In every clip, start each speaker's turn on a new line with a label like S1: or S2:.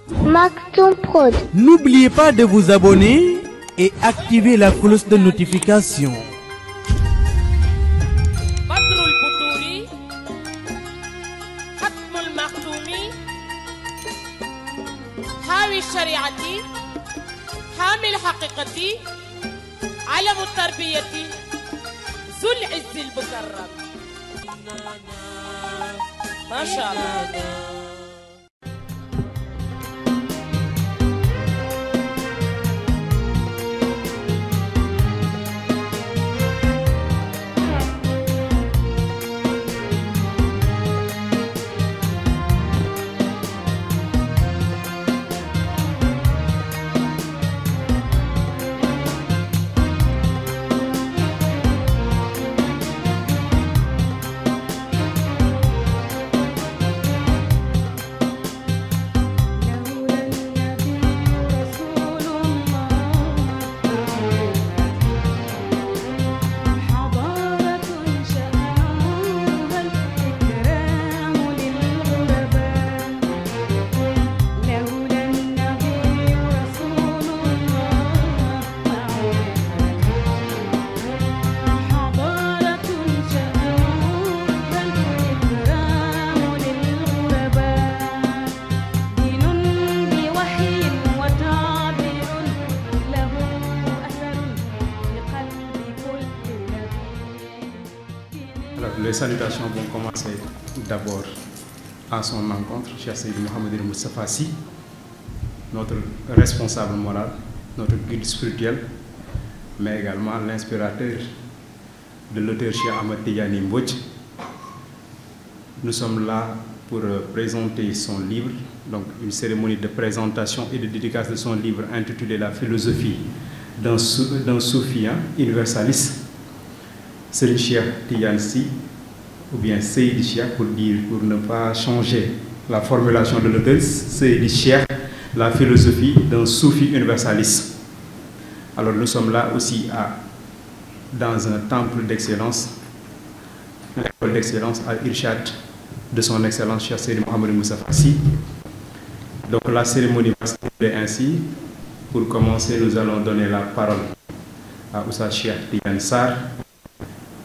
S1: Maktoum Prod.
S2: N'oubliez pas de vous abonner et activer la cloche de notification.
S3: Badrul Boutouri, Khatmul Maktoumi, Hawi Shariati, Hamil Haqiqati, Alam Tarbiyati, Zul Izz al-Mukarram. MashaAllah.
S4: Les salutations vont commencer d'abord à son encontre, Cheikh Seydi Mouhamadou Moustapha Sy, notre responsable moral, notre guide spirituel, mais également l'inspirateur de l'auteur Cheikh Ahmed Tidiane Mbodj. Nous sommes là pour présenter son livre, donc une cérémonie de présentation et de dédicace de son livre intitulé La philosophie d'un soufien universaliste, Serigne Cheikh Tidiane Sy, ou bien Seydi Cheikh pour ne pas changer la formulation de l'auteur, Seydi Cheikh, la philosophie d'un soufi universaliste. Alors nous sommes là aussi dans un temple d'excellence, l'école d'excellence à Irshad de son excellence Cheikh Seydi Mouhamadou Moustapha Sy. Donc la cérémonie va se dérouler ainsi. Pour commencer, nous allons donner la parole à Oustaz Cheikh Tidiane Sarr,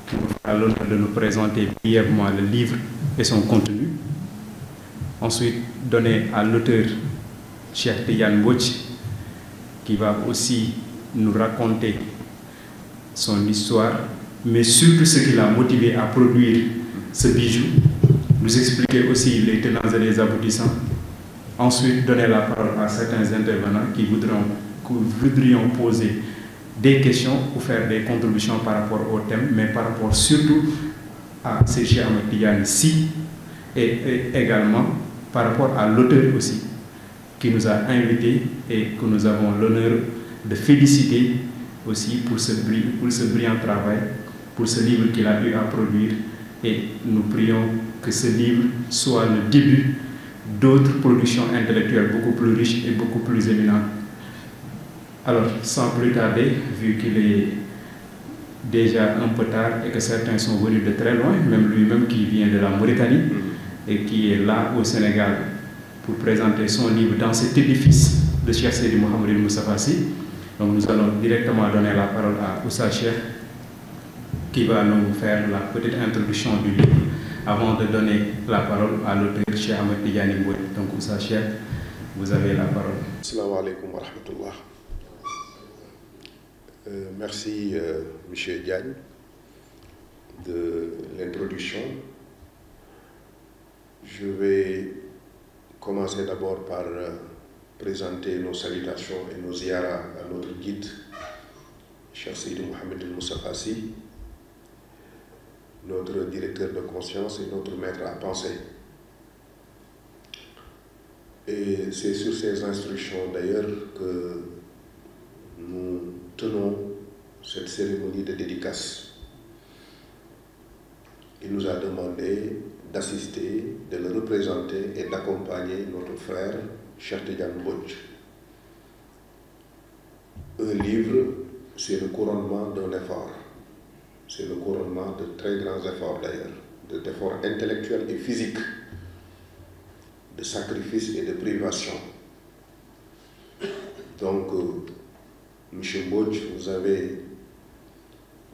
S4: qui nous fera l'honneur de nous présenter brièvement le livre et son contenu. Ensuite, donner à l'auteur Cheikh Tidiane Mbodj, qui va aussi nous raconter son histoire, mais surtout ce qui l'a motivé à produire ce bijou, nous expliquer aussi les tenants et les aboutissants. Ensuite, donner la parole à certains intervenants qui voudrions poser des questions ou faire des contributions par rapport au thème, mais par rapport surtout à Cheikh Ahmed Tidiane Sy et également par rapport à l'auteur aussi, qui nous a invités et que nous avons l'honneur de féliciter aussi pour ce brillant travail, pour ce livre qu'il a eu à produire. Et nous prions que ce livre soit le début d'autres productions intellectuelles beaucoup plus riches et beaucoup plus éminentes. Alors, sans plus tarder, vu qu'il est déjà un peu tard et que certains sont venus de très loin, même lui-même qui vient de la Mauritanie et qui est là au Sénégal pour présenter son livre dans cet édifice de Cheikh Seydi Mouhamadou Moustapha Sy. Donc nous allons directement donner la parole à Oustaz Cheikh, qui va nous faire la petite introduction du livre avant de donner la parole à l'auteur Cheikh Ahmed Tidiane Mbodj. Donc Oustaz Cheikh, vous avez la parole.
S5: Assalamu alaikum wa rahmatullah. Merci M. Diagne de l'introduction. Je vais commencer d'abord par présenter nos salutations et nos ziyaras à notre guide, Cheikh Seydi Mouhamadou Moustapha Sy, notre directeur de conscience et notre maître à penser. Et c'est sur ces instructions d'ailleurs que nous tenons cette cérémonie de dédicace. Il nous a demandé d'assister, de le représenter et d'accompagner notre frère Cheikh Tidiane Mbodj. Un livre, c'est le couronnement d'un effort. C'est le couronnement de très grands efforts d'ailleurs, d'efforts intellectuels et physiques, de sacrifices et de privations. Donc, Monsieur Mbodj, vous avez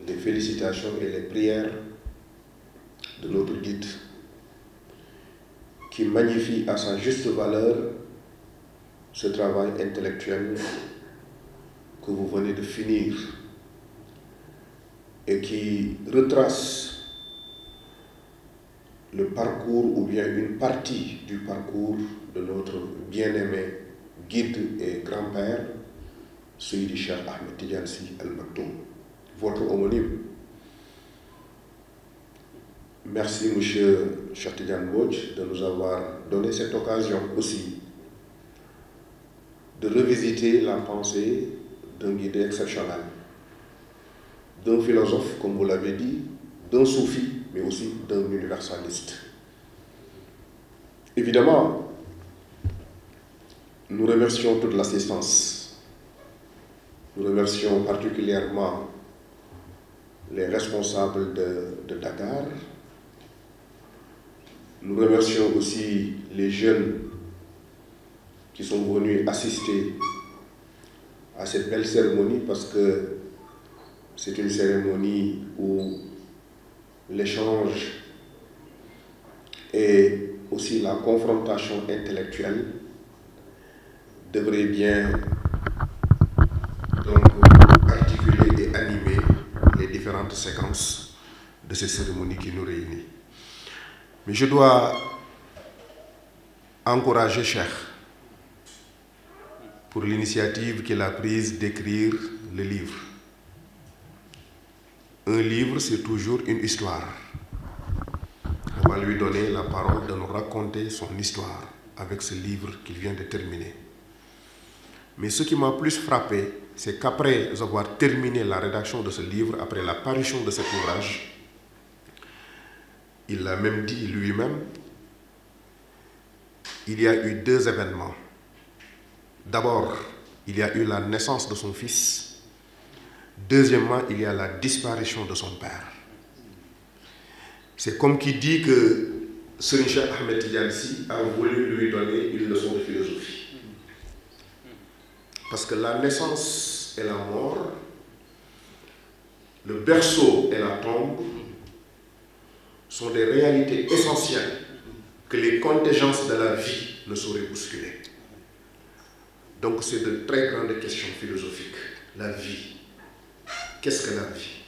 S5: les félicitations et les prières de notre guide qui magnifie à sa juste valeur ce travail intellectuel que vous venez de finir et qui retrace le parcours ou bien une partie du parcours de notre bien-aimé guide et grand-père, Seydi Cheikh Ahmed Tidiane Sy Al Maktoum, votre homonyme. Merci, Monsieur Cheikh Tidiane Mbodj, de nous avoir donné cette occasion aussi de revisiter la pensée d'un guide exceptionnel, d'un philosophe, comme vous l'avez dit, d'un soufi, mais aussi d'un universaliste. Évidemment, nous remercions toute l'assistance. Nous remercions particulièrement les responsables de Dakar. Nous remercions aussi les jeunes qui sont venus assister à cette belle cérémonie, parce que c'est une cérémonie où l'échange et aussi la confrontation intellectuelle devraient bien donc articuler et animer les différentes séquences de ces cérémonies qui nous réunissent. Mais je dois encourager Cheikh pour l'initiative qu'il a prise d'écrire le livre. Un livre, c'est toujours une histoire. On va lui donner la parole de nous raconter son histoire avec ce livre qu'il vient de terminer. Mais ce qui m'a plus frappé, c'est qu'après avoir terminé la rédaction de ce livre, après la parution de cet ouvrage, il l'a même dit lui-même, il y a eu 2 événements. D'abord, il y a eu la naissance de son fils. Deuxièmement, il y a la disparition de son père. C'est comme qui dit que Serigne Cheikh Ahmed Tidiane Sy a voulu lui donner une leçon de philosophie. Parce que la naissance et la mort, le berceau et la tombe sont des réalités essentielles que les contingences de la vie ne sauraient bousculer. Donc c'est de très grandes questions philosophiques. La vie, qu'est-ce que la vie?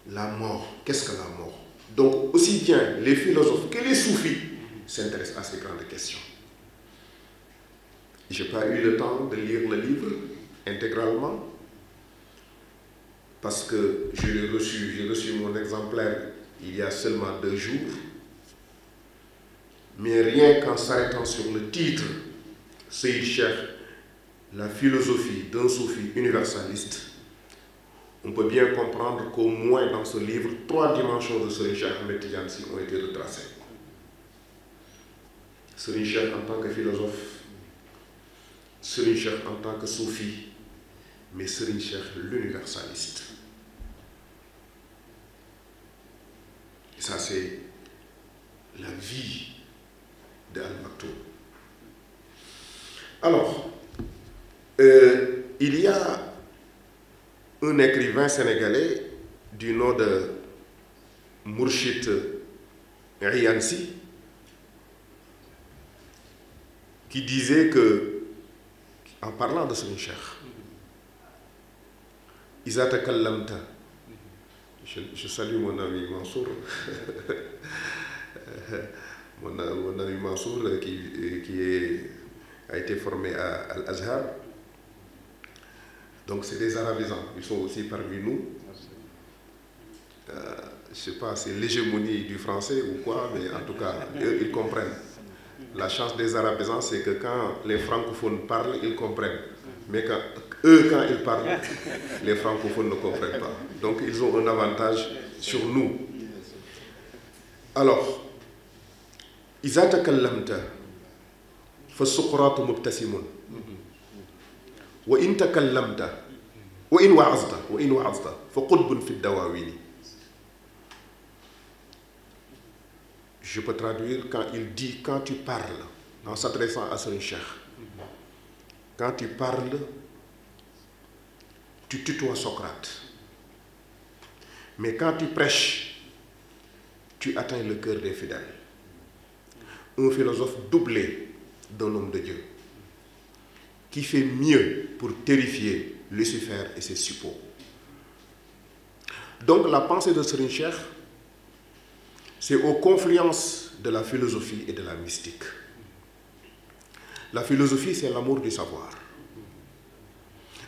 S5: La mort, qu'est-ce que la mort? Donc aussi bien les philosophes que les soufis s'intéressent à ces grandes questions. Je n'ai pas eu le temps de lire le livre intégralement parce que j'ai reçu mon exemplaire il y a seulement 2 jours. Mais rien qu'en s'arrêtant sur le titre, Seydi Cheikh, la philosophie d'un soufi universaliste, on peut bien comprendre qu'au moins dans ce livre, 3 dimensions de Serigne Cheikh Ahmed Tidiane Sy ont été retracées. Serigne Cheikh en tant que philosophe, Serigne Cheikh en tant que soufi, mais Serigne Cheikh l'universaliste. Et ça, c'est la vie de Al Maktoum. Alors, il y a un écrivain sénégalais du nom de Mourchid Riyan Sy qui disait que, en parlant de Serigne Cheikh, Iza takallamta, je salue mon ami Mansour, mon ami Mansour qui a été formé à Al-Azhar. Donc c'est des arabisants, ils sont aussi parmi nous. Je ne sais pas, c'est l'hégémonie du français ou quoi, mais en tout cas, eux, ils comprennent. La chance des arabisants, c'est que quand les francophones parlent, ils comprennent. Mais quand ils parlent, les francophones ne comprennent pas. Donc ils ont un avantage sur nous. Alors, إذا تكلمت فالسقراط مبتسم وإن تكلمت وإن وعظت فقطب في الدواوين. Je peux traduire quand il dit, quand tu parles, en s'adressant à Serigne Cheikh, quand tu parles, tu tutoies Socrate. Mais quand tu prêches, tu atteins le cœur des fidèles. Un philosophe doublé d'un homme de Dieu qui fait mieux pour terrifier Lucifer et ses suppôts. Donc la pensée de Serigne Cheikh, c'est aux confluences de la philosophie et de la mystique. La philosophie, c'est l'amour du savoir.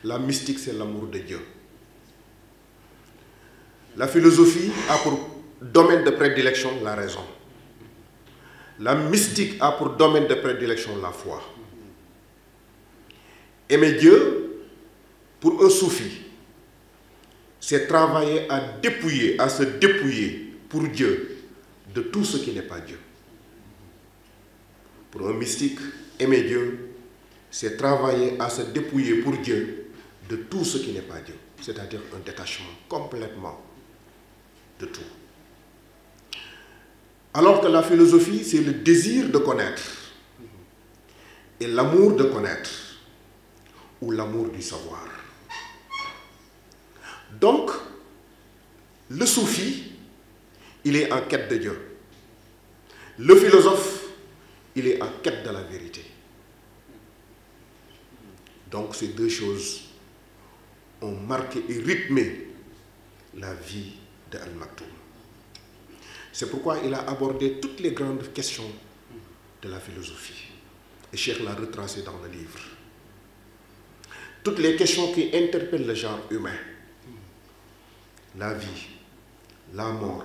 S5: La mystique, c'est l'amour de Dieu. La philosophie a pour domaine de prédilection la raison. La mystique a pour domaine de prédilection la foi. Aimer Dieu, pour un soufi, c'est travailler à dépouiller, à se dépouiller pour Dieu de tout ce qui n'est pas Dieu. Pour un mystique, aimer Dieu, c'est travailler à se dépouiller pour Dieu de tout ce qui n'est pas Dieu, c'est-à-dire un détachement complètement de tout. Alors que la philosophie, c'est le désir de connaître et l'amour de connaître ou l'amour du savoir. Donc, le soufi, il est en quête de Dieu. Le philosophe, il est en quête de la vérité. Donc, ces deux choses ont marqué et rythmé la vie de Al Maktoum. C'est pourquoi il a abordé toutes les grandes questions de la philosophie. Et Cheikh l'a retracé dans le livre. Toutes les questions qui interpellent le genre humain. La vie, la mort,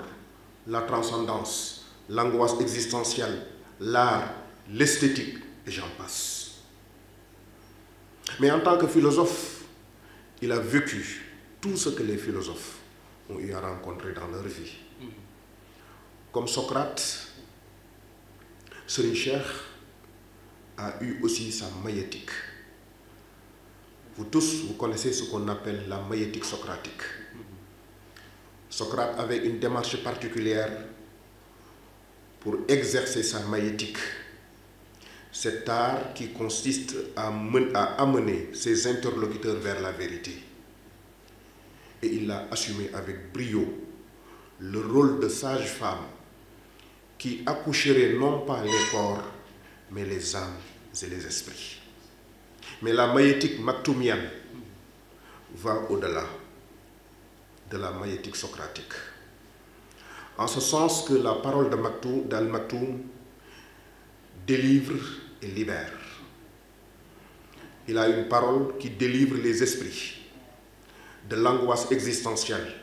S5: la transcendance, l'angoisse existentielle, l'art, l'esthétique, et j'en passe. Mais en tant que philosophe, il a vécu tout ce que les philosophes ont eu à rencontrer dans leur vie. Comme Socrate, Serigne Cheikh a eu aussi sa maïeutique. Vous tous, vous connaissez ce qu'on appelle la maïeutique socratique. Socrate avait une démarche particulière pour exercer sa maïeutique. Cet art qui consiste à amener ses interlocuteurs vers la vérité. Et il a assumé avec brio le rôle de sage-femme qui accoucherait non pas les corps, mais les âmes et les esprits. Mais la maïeutique maktoumienne va au-delà de la maïeutique socratique. En ce sens que la parole d'Al Maktoum délivre et libère. Il a une parole qui délivre les esprits de l'angoisse existentielle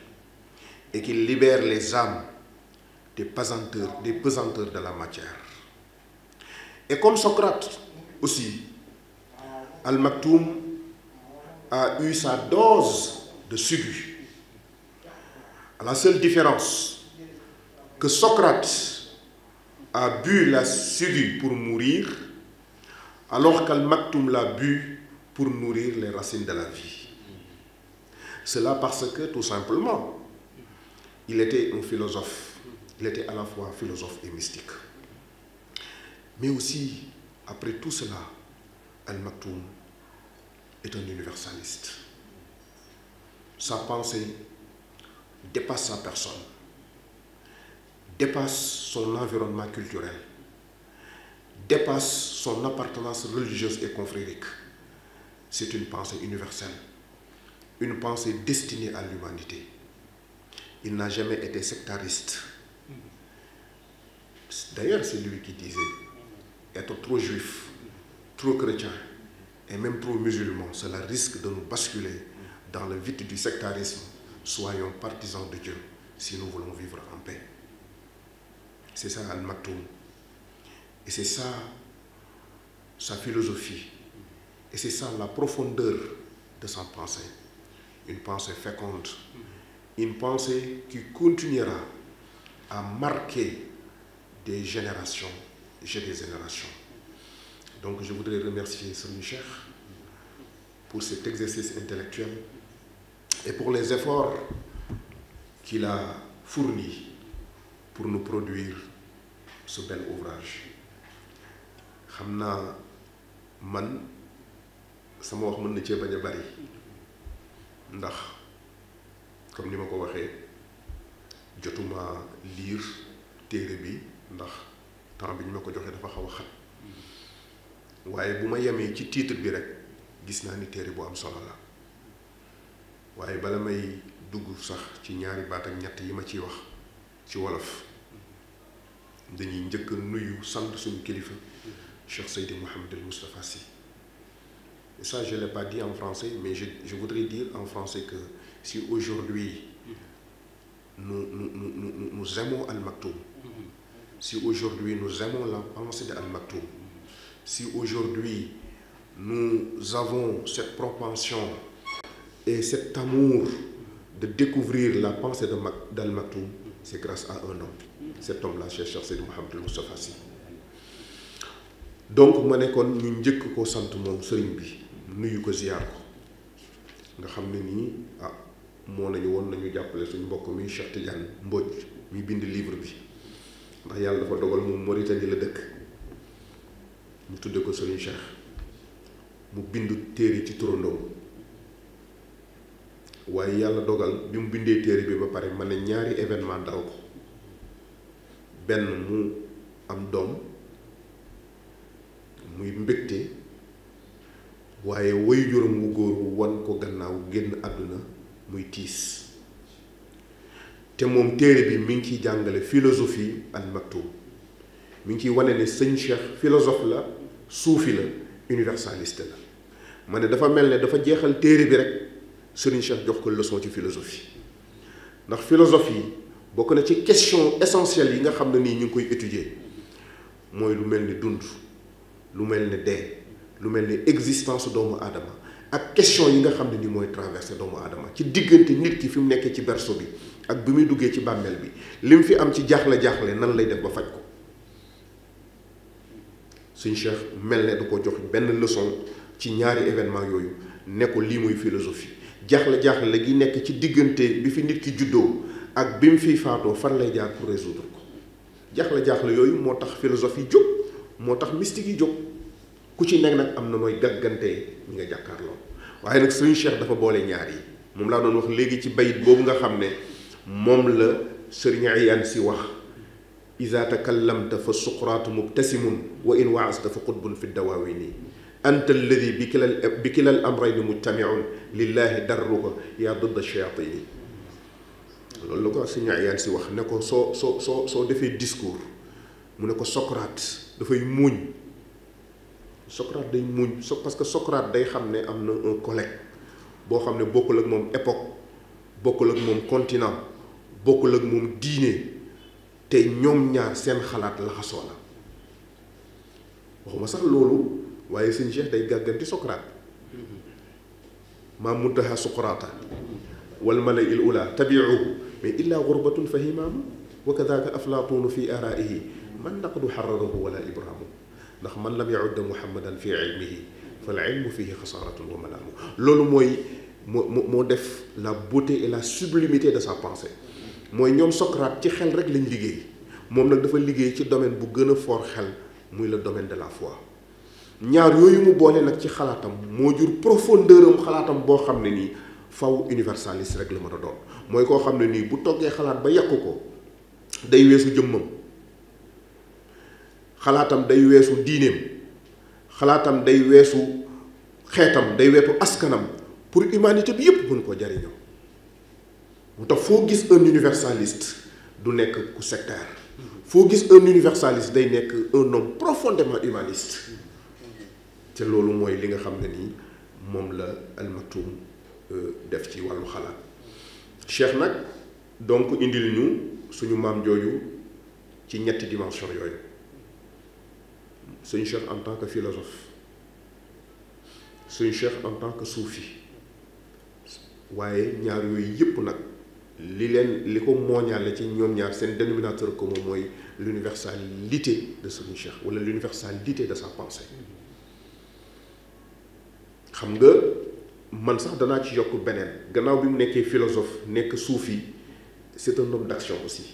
S5: et qui libère les âmes des pesanteurs de la matière. Et comme Socrate aussi, Al Maktoum a eu sa dose de subi. À la seule différence que Socrate a bu la subi pour mourir, alors qu'Al Maktoum l'a bu pour nourrir les racines de la vie. Cela parce que, tout simplement, il était un philosophe. Il était à la fois philosophe et mystique. Mais aussi, après tout cela, Al Maktoum est un universaliste. Sa pensée dépasse sa personne, dépasse son environnement culturel, dépasse son appartenance religieuse et confrérique. C'est une pensée universelle, une pensée destinée à l'humanité. Il n'a jamais été sectariste. D'ailleurs, c'est lui qui disait être trop juif, trop chrétien et même trop musulman, cela risque de nous basculer dans le vide du sectarisme. Soyons partisans de Dieu si nous voulons vivre en paix. C'est ça Al Maktoum. Et c'est ça sa philosophie. Et c'est ça la profondeur de sa pensée. Une pensée féconde. Une pensée qui continuera à marquer des générations et des générations. Donc je voudrais remercier Serigne Cheikh pour cet exercice intellectuel et pour les efforts qu'il a fournis pour nous produire ce bel ouvrage. xam naa man sama wax mën na cee bañ a bari ndax comme ni ma ko waxee jotuma lire téere bi ndax temps bi ñu ma ko joxee dafa xaw a xat waaye bu ma yemee ci titre bi rek gis naa ni téere bu am solo la waaye bala may dugg sax ci ñaari baat ak ñett yi ma ciy wax ci wolof dañuy njëkk nuyu sant suñu kilifa Cheikh Seydi Mouhamadul Moustapha Sy. Et ça je ne l'ai pas dit en français mais je voudrais dire en français que si aujourd'hui nous aimons Al Maktoum, si aujourd'hui nous aimons la pensée de Al Maktoum, si aujourd'hui nous avons cette propension et cet amour de découvrir la pensée d'Al Maktoum, c'est grâce à un homme. Cet homme-là, Cheikh Seydi Mouhamadul Moustapha Sy. Donc ma ne kon ñu njëkk ko sant moom sëriñ bi nuyu ko ziyaar ko nga xam ne nii moo nañu woon nañu jàppale suñu mbokk mi Cheikh Tidiane Mbodj mi bind livre bi ndax yàlla dafa dogal moom Mauritanie la dëkk mu tudde ko sëriñ Cheikh mu bind téere ci turandoom waaye yàlla dogal bi mu bindee téere bi ba pare ma ne ñaari événement dal ko benn mu am doom muy mbégte waaye waajuram wu góor wu wan ko gannaaw génn àdduna muy tiis te moom téere bi mi ngi ciy jàngale philosophie Al Maktoum mi ngi ciy wane ne sëñ Cheikh philosophe la suufi la universaliste la ma ne dafa mel ne dafa jeexal téere bi rek sëriñ Cheikh jox ko leçon ci philosophie ndax philosophie bokk na ci question essentielle yi nga xam ne nii ñu ngi koy étudier mooy lu mel ni dund lu mel ne dee lu mel ne existence doomu aadama ak question yi nga xam ne ni mooy traversé doomu aadama ci diggante nit ki fi mu nekkee ci berceau bi ak bi muy duggee ci bàmmeel bi li mu fi am ci jaaxle-jaaxle nan lay def ba faj ko suñ Cheikh mel ne da ko jox benn leçon ci ñaari événement yooyu ne ko lii muy philosophie jaaxle-jaaxle gi nekk ci diggante bi fi nit ki juddoo ak bi mu fiy faatoo fan lay jaar pour résoudre ko jaaxle-jaaxle yooyu moo tax philosophie yi jóg moo tax mystique yi jóg ku ci nekk nag am na nooy gàggantee ñi nga jàkkaarloo waaye nag sëriñ Cheikh dafa boole ñaar yi moom laa doon wax léegi ci bayit boobu nga xam ne moom la sëriñ Ayaan si wax iza takallamta fa suqraatu mubtasimun wa in waasta fa qutbun fi dawaawini anta alladi bi kilal amrayni mujtamiun lillahi darruka yaa didda shayatini loolu la ko sëriñ Ayaan si wax ne ko soo defee discours mu ne ko Socrate dafay muuñ Socrate day muuñ parce que Socrate day xam ne am na un collègue boo xam ne bokkul ak moom époque bokkul ak moom continent bokkul ak moom diine te ñoom ñaar seen xalaat laxasoo la waxuma sax loolu waaye sëñ Cheikh day gàgganti Socrate maa muntaha Socrata wal malaa'il ula tabi'uhu mais illa gurbatun fa himaamu wa kadaka aflaatuunu fi araa'ihi man naqdu xararahu wala ibraamu ndax man lam ya'udda muhammadan fi ilmihi fal ilmu fihi xasaaratun wa malaamu loolu mooy moo def la beauté et la sublimité de sa pensée mooy ñoom Socrate ci xel rek lañ liggéey moom nag dafa liggéey ci domaine bu gën a fort xel muy le domaine de la foi ñaar yooyu mu boole nag ci xalaatam moo jur profondeur am xalaatam boo xam ne nii faw universaliste rek la mën a doon mooy koo xam ne nii bu toggee xalaat ba yàqu ko day weesu jëmmam xalaatam day weesu diineem xalaatam day weesu xeetam day weesu askanam pour humanité bi yépp mën koo jariñoo moo tax foo gis un universaliste du nekk ku sectaire foo gis un universaliste day nekk un homme profondément humaniste te loolu mooy li nga xam ne nii moom la Al Maktoum def ci wàllu xalaat Cheikh nag donc indil ñu suñu maam jooju ci ñetti dimension yooyu suñu Cheikh en tant que philosophe suñu Cheikh en tant que soufi waaye ñaar yooyu yépp nag li ko mooñaale ci ñoom ñaar seen dénominateur commun mooy l'universalité de suñu Cheikh wala l'universalité de sa pensée xam nga man sax danaa ci yokk beneen gannaaw bi mu nekkee philosophe nekk soufi c'est un homme d'action aussi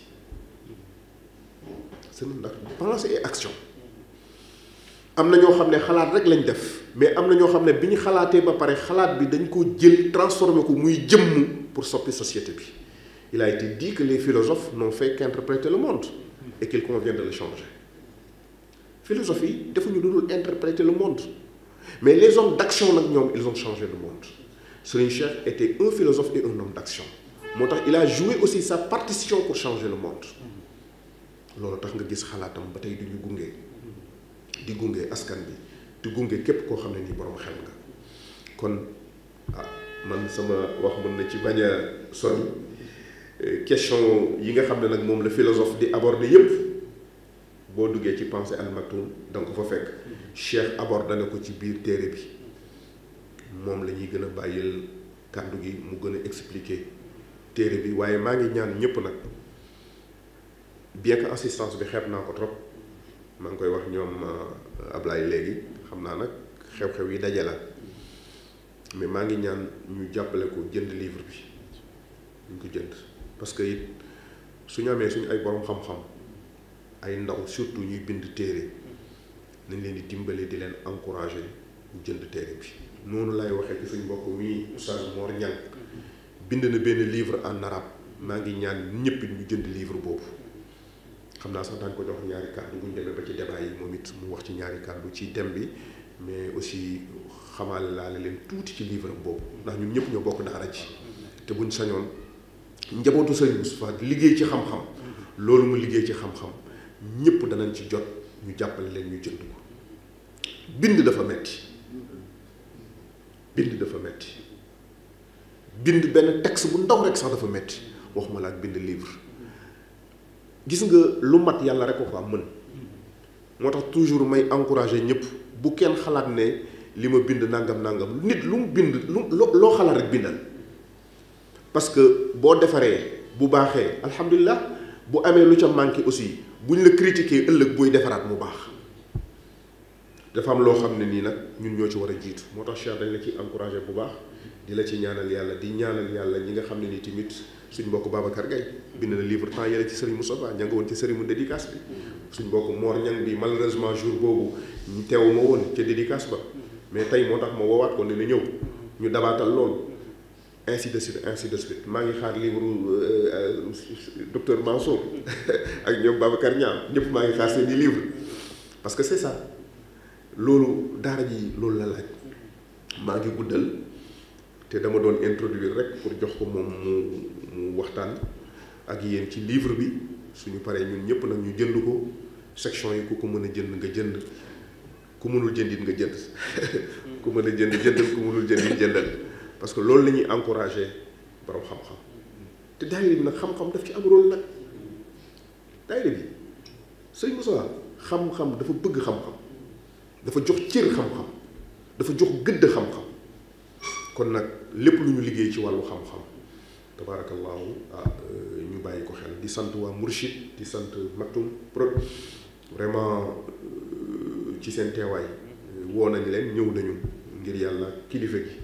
S5: c'est un homme de pensée et action am na ñoo xam ne xalaat rek lañ def mais am na ñoo xam ne bi ñu xalaatee ba pare xalaat bi dañ ko jël transformé ko muy jëmm pour soppi société bi. Il a été dit que les philosophes n'ont fait qu'interpréter le monde et qu'il convient de le changer. Philosophie, il faut nous interpréter le monde. Mais les hommes d'action, ils ont changé le monde. Serigne Cheikh était un philosophe et un homme d'action. Il a joué aussi sa partition pour changer le monde. loolu tax nga gis xalaatam ba tey du ñu gunge di gunge askan bi di gunge képp koo xam ne nii borom xel nga kon man sama wax mën na ci bañ a sori question yi nga xam ne nag moom la philosophe di aborder yépp boo duggee ci Pensées Al Maktoum da nga ko fa fekk Cheikh abordé na ko ci biir téere bi moom la ñuy gën a bàyyil kàddu gi mu gën a expliquer téere bi waaye maa ngi ñaan ñëpp nag bien que assistance bi xeeb naa ko trop maa ngi koy wax ñoom Ablaye léegi xam naa nag xew-xew yi daje la mais maa ngi ñaan ñu jàppale ko jënd livre bi ñu ko jënd parce que it suñu amee suñu ay borom xam-xam ay ndaw surtout ñuy bind téere nañ leen di dimbale di leen encourager ñu jënd téere bi noonu lay waxee ci suñu mbokk mi Oustaz Mor Niang bind na benn livre en arabe maa ngi ñaan ñëpp ñu jënd livre boobu xam naa sax daañu ko jox ñaari kàddu bu ñu demee ba ci débat yi moom it mu wax ci ñaari kàddu ci thème bi mais aussi xamal laa leen tuuti ci livre boobu ndax ñun ñëpp ñoo bokk daara ji te buñ sañoon njabootu Serigne Moustapha liggéey ci xam-xam loolu mu liggéey ci xam-xam ñëpp danañ ci jot ñu jàppale leen ñu jënd ko bind dafa metti bind benn texte bu ndaw rek sax dafa metti waxuma la ak bind livre gis nga lu mat yàlla rek ko am mën moo tax toujours may encourager ñëpp bu kenn xalaat ne li ma bind nangam nit lu mu bind loo xalaat rek bindal parce que boo defaree bu baaxee alhamdulilah bu amee lu ca manqué aussi buñ la critiquer ëllëg booy defaraat mu baax dafa am loo xam ne nii nag ñun ñoo ci war a jiitu moo tax Cheikh dañ la ci encourager bu baax di la ci ñaanal yàlla di ñaanal yàlla ñi nga xam ne nii tamit suñ mbokk Babacar Gaye bind na livre temps yële ci Serigne Moustapha ña nga woon ci cérémonie dédicace bi suñ mbokk Mor Niang bi malheureusement jour boobu ñu teewu ma woon ca dédicace ba mais tey moo tax ma woowaat ko ne na ñëw ñu dabaatal loolu ainsi de suite maa ngi xaar livre docteur Mansour ak ñoom Babacar Niang ñëpp maa ngi xaar seeni livre parce que c'est ça loolu daara ji loolu la laaj maa ngi guddal te dama doon introduire rek pour jox ko moom mu waxtaan ak yéen ci livre bi suñu paree ñun ñëpp nag ñu jënd ko section yi ku ko mën a jënd nga jënd ku mënul jënd it nga jënd ku mën a jënd jëndal ku mënul jënd it jëndal parce que loolu la ñuy encourager borom xam-xam te daayira bi nag xam-xam daf ci am rôle nag daayira bi sëñ Moussa xam-xam dafa bëgg xam-xam dafa jox cër xam-xam dafa jox gëdd xam-xam kon nag lépp lu ñu liggéey ci wàllu xam-xam tabaarakallaahu ñu bàyyi ko xel di sant waa Mourchid di sant Maktoum Prod vraiment ci seen teewaay woo nañ leen ñëw nañu ngir yàlla kilifa gi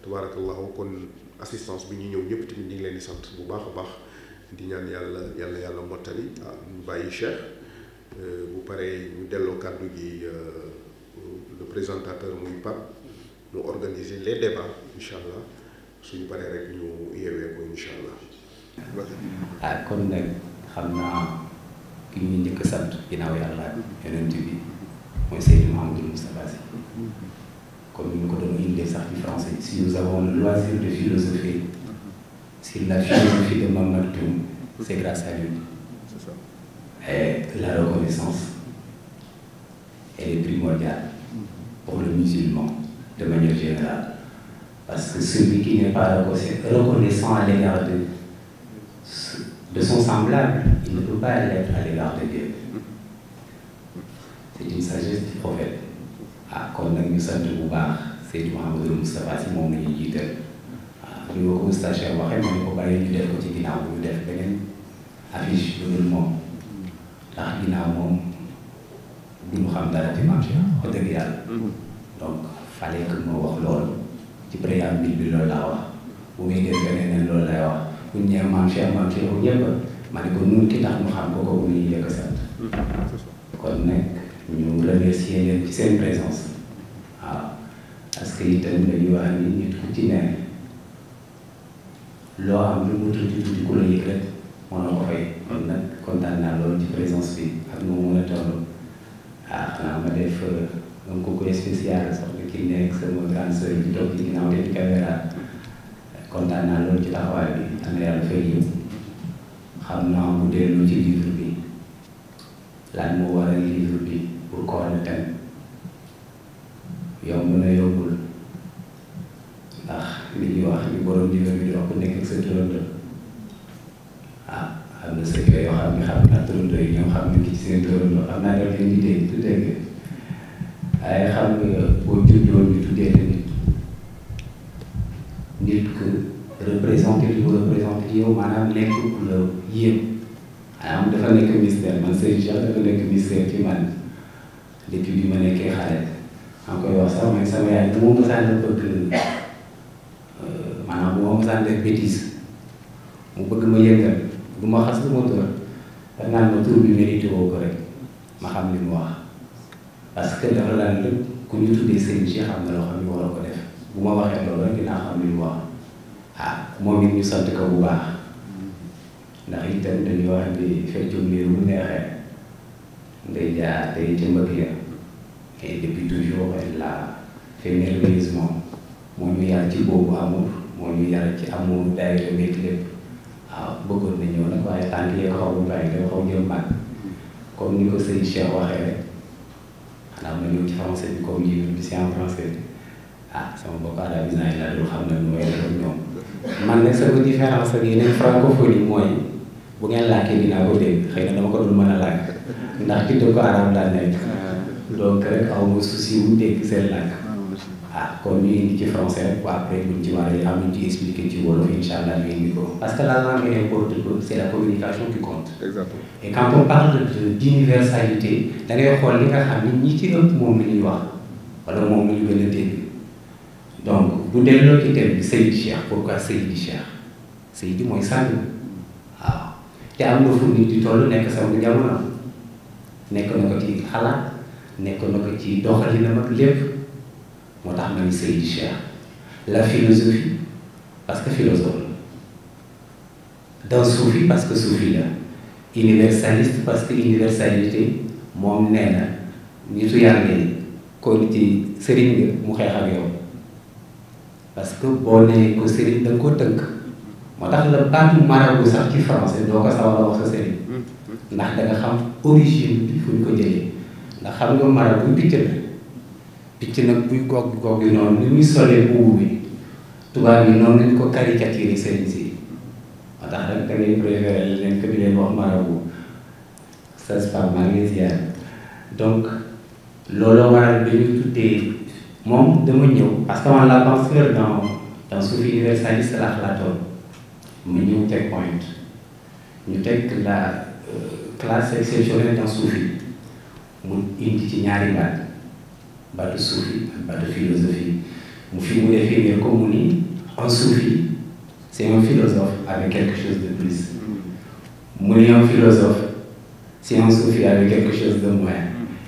S5: tabaarakallaahu kon assistance bi ñu ñëw ñëpp tamit ñu ngi leen di sant bu baax a baax di ñaan yàlla mottali ñu bàyyi Cheikh bu paree ñu delloo kàddu gi le présentateur muy Pape mu organiser les débats incha allah suñu paree rek ñu yeewee ko incha allah.
S1: kon nag xam naa ki ñu njëkk a sant ginnaaw yàlla yonent bi mooy Seydou Mouhamadou Moustapha Sy comme ni ñu ko doon indee sax ci français si nous avons le loisir de philosopher sur la philosophie de Mame Maktoum c'est grâce à lui. Et la reconnaissance elle est primordiale pour le musulman de manière générale parce que celui qui n'est pas reconnaissant à l'égard de son semblable il ne peut pas l'être à l'égard de Dieu. C'est une sagesse du prophète. Kon nag ñu sant bu baax Seydou Mouhamadou Moustapha Sy moom la ñuy jiital ñu ma ko Oustaz Cheikh waxee mooy ko bàyyi ñu def ko ci ginnaaw bu ñu def beneen affiche bu dul moom ndax ginnaaw moom du ñu xam dara ci Mame Cheikh wax dëgg yàlla donc fallait que ma wax loolu ci préambule bi loolu laa wax bu muy def beneen loolu lay wax bu ñu ñëwee Mame Cheikh ñëpp ma ne ko nun ki tax ñu xam ko ko bu ñuy yëkk sant kon nag ñu remercier leen ci seen présence waaw parce que itam dañuy wax ni nit ku ci ne loo am lu mu tuuti tuuti ku la yëg rek mënoo ko fay kon nag kontaan naa loolu ci présence bi ak nu mu mën a toll xanaa ma def un coucou spécial soxna ki nekk sama grande sœur bi toog ci ginnaaw te di caméra kontaan naa loolu ci taxawaay bi am na yàlla fay yëpp xam naa mu dellu ci livre bi lan moo waral livre bi pour corps le thème yomb na yombul ndax li ñuy wax ni borom livre bi di wax ku nekk ak sa turandoo am na secret yoo xam ne xam naa turandoo yi ñoom xam nañ ci seen turandoo xam naa daf leen di dégg du dégg waaye xam nga boo juddoo ñu tuddee la nit que représenté li mu représenté ci yow maanaam nekk ku la yéem maanaam dafa nekk mystère man Serigne Cheikh dafa nekk mystère ci man depuis bi ma nekkee xale maa ngi koy wax sax mooy sama yaay bu ma mësaan a bëgg maanaam bu ma mësaan def bêtise mu bëgg ma yëngal du ma xas du ma tur daf naan ma tur bi mérité woo ko rek ma xam li mu wax parce que dafa daan lépp ku ñu tuddee Serigne Cheikh am na loo xam ne waroo ko def bu ma waxee loolu rek dinaa xam li mu wax moom it ñu sant ko bu baax ndax itam dañuy wax ni feccum liir bu neexee ndey jaar tey ca mbëgg ya et depuis toujours elle l'a fait merveilleusement moo ñu yar ci boobu amour moo ñu yar ci amour daayira beeg lépp waaw bëggoon na ñëw nag waaye tànk yee ko xaw bu bàyyi dafa xaw jëm mag comme ni ko sëñ Cheikh waxee rek xanaa ma ñëw ci français bi comme livre bi c'est en français sama mbokk arabisant yi laa dul xam ne nu may def ak ñoom man nag sama différence ak yeneen francophonie mooy bu ngeen làkkee dinaa ko dégg xëy na dama ko dul mën a làkk ndax ci dëkku arab laa nekk donc rek aw ma souci wu dégg seen làkk kon ñu indi ci français rek après buñ ci waree am ñu ci expliqué ci wolof incha allah ñu indi ko parce que la langue importe peu c'est la communication qui compte. Exactement. Et quand on parle d'universalité da ngay xool li nga xam ni ñi ci ëpp moom la ñuy wax wala moom la ñu gën a dégg donc bu delloo ci thème bi Seydi Cheikh pourquoi Seydi Cheikh Seydi mooy sang waaw te am na fu nit di toll nekk sama jamono nekk na ko ci xalaat nekk na ko ci doxalinam ak lépp moo tax ma ni Seydi Cheikh la philosophie parce que philosophe la dans soufi parce que soufi la universaliste parce que universalité moom nee na nitu yàlla yi ko ci sëriñ nga mu xeex ak yow parce que boo nee ko sëriñ da nga ko tënk moo tax la baatu marabu sax ci français doo ko sawar a wax sa sëriñ ndax da nga xam origine bi fu ñu ko jëlee ndax xam nga marabu picc la picc nag buy goog yi noonu ni muy solee buubu bi tubaab yi noonu lañ ko caricaturé sëriñ si moo tax rek da ngay préféré leen que di leen wax marabu ça se passe maa ngi ziar donc looloo waral dañu tuddee moom dama ñëw parce que man la penseur dans soufi universaliste la xalaatoon mu ñëw teg point ñu teg la classe exceptionnelle dans soufi mu indi ci ñaari baatu soufi ak baatu philosophie mu fi mu définir ko mu ni un soufi c'est un philosophe avec quelque chose de plus mu ni un philosophe c'est un soufi avec quelque chose de moins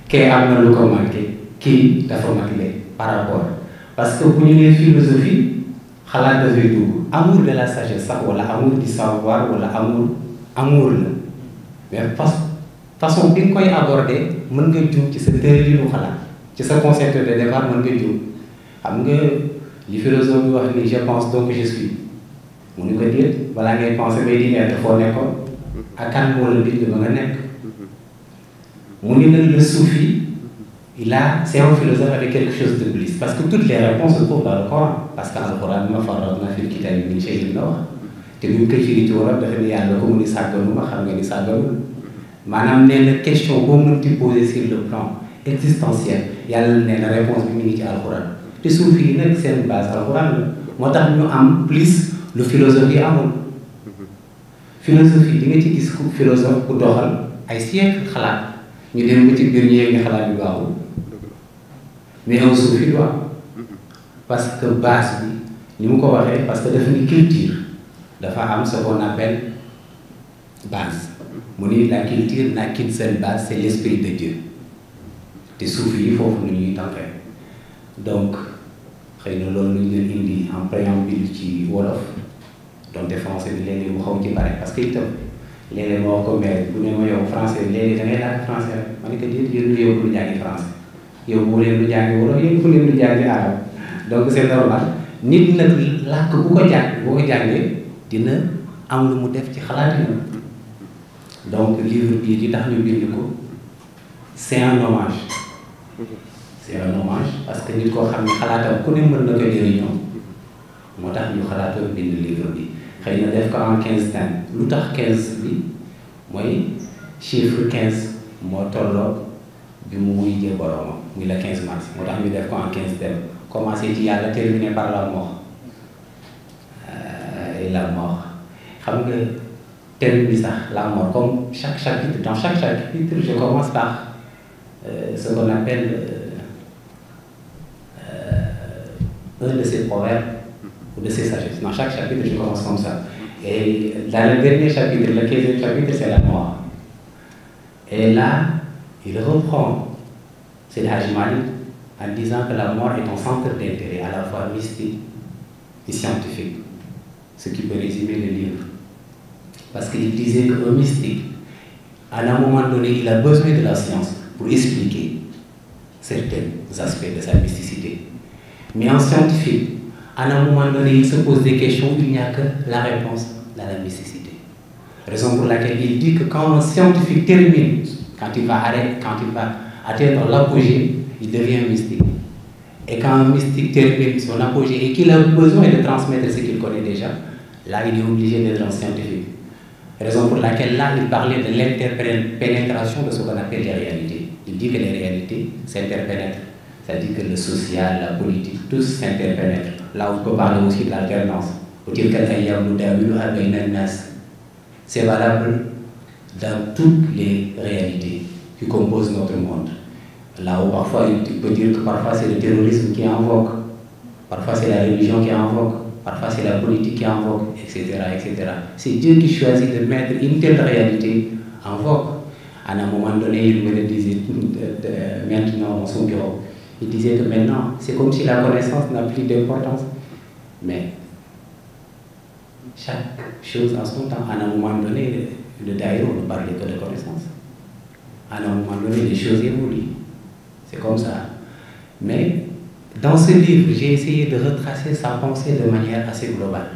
S1: kee am na lu ko manqué kii dafa matle par rapport parce que bu ñu nee philosophie xalaat dafay dugg amour de la sagesse sax wala amour du savoir wala amour la mais façon bi nga koy aborder mën nga jum ci sa tëralinu xalaat ci sa concept de départ mën nga jum xam nga li philosophe bi wax ni je pense donc je suis mu ni ko déet balaa ngay penser bay di nekk foo nekkoon ak kan moo la bind ba nga nekk mu ni nag le soufi c'est un philosophe avec quelque chose de plus parce que toutes les réponses se trouvent dans le Coran parce que alxuraan ma farratna fil kitaabi min shay'in la wax te buñ koy firi ci wolof dafa ne yàlla ko mu ni sàgganu ma xam nga ni sàgganul maanaam nee na question boo mën di poser sur le plan existentiel yàlla nee na réponse bi mu ngi ci alxuraan te suuf yi nag seen base alxuraan la moo tax ñu am plus lu philosophie amul philosophie di nga ci gis ku philosophe ku doxal ay siècle xalaat ñu dem ba ci biir ñu yegg ni xalaat yu baaxul mais un soufi doit parce que base bi ni mu ko waxee parce que dafa ni culture dafa am ce qu'on appelle base mu ni la culture n'a qu'une seule base c'est l'esprit de Dieu te suufi yi foofu nu ñuy tànkee donc xëy na loolu lañ leen indi en préambule ci wolof donte français bi léeg-léeg mu xaw ci bare parce que itam léeg-léeg ma wax ko mais bu ne ma yow français léegi da ngay làkk français rek ma ne ko déet yéen yow lu jàngi français yow bu leen lu jàngi wolof yéen fu leen lu jàngi arab donc c'est normal nit nag làkk bu ko jàngee dina am lu mu def ci xalaatina donc livre bii di tax ñu bind ko c'est un hommage parce que nit koo xam ne xalaatam ku ne mën na ko jëriñoo moo tax ñu xalaatoon bind livre bi xëy na def ko en 15 thèmes lu tax 15 bi mooy chiffre 15 moo tolloog bi mu wuyjee boroomam muy le 15 mars moo tax ñu def ko en 15 thèmes commencé ci yàlla terminé par la mort et la mort xam nga thème bi sax la mort comme chaque chapitre dans chaque chapitre je commence par ce qu'on appelle un de ces proverbes ou de ces sagesses. Dans chaque chapitre, je commence comme ça. Et dans le dernier chapitre, le 15e chapitre, c'est la mort. Et là, il reprend Seydi Hadji Malick en disant que la mort est un centre d'intérêt à la fois mystique et scientifique. Ce qui peut résumer le livre. Parce qu'il disait qu'un mystique, à un moment donné, il a besoin de la science pour expliquer certains aspects de sa mysticité. Mais un scientifique, à un moment donné, il se pose des questions, il n'y a que la réponse dans la mysticité. Raison pour laquelle il dit que quand un scientifique termine, quand il va atteindre l'apogée, il devient mystique. Et quand un mystique termine son apogée et qu'il a besoin de transmettre ce qu'il connaît déjà, là, il est obligé d'être un scientifique. Raison pour laquelle là, il parlait de l'interpénétration de ce qu'on appelle les réalités. Il dit que les réalités s'interpénètrent. C'est-à-dire que le social, la politique, tous s'interpénètrent. Là, on peut parler aussi de l'alternance. C'est valable dans toutes les réalités qui composent notre monde. Là où parfois, il peut dire que parfois c'est le terrorisme qui est en vogue, parfois c'est la religion qui est en vogue, parfois c'est la politique qui est en vogue, etc. etc. C'est Dieu qui choisit de mettre une telle réalité en vogue. À un moment donné, il me le disait maintenant dans son bureau. Il disait que maintenant, c'est comme si la connaissance n'a plus d'importance. Mais chaque chose en son temps, à un moment donné, le daïro ne parlait que de connaissance. À un moment donné, les choses évoluent. C'est comme ça. Mais dans ce livre, j'ai essayé de retracer sa pensée de manière assez globale.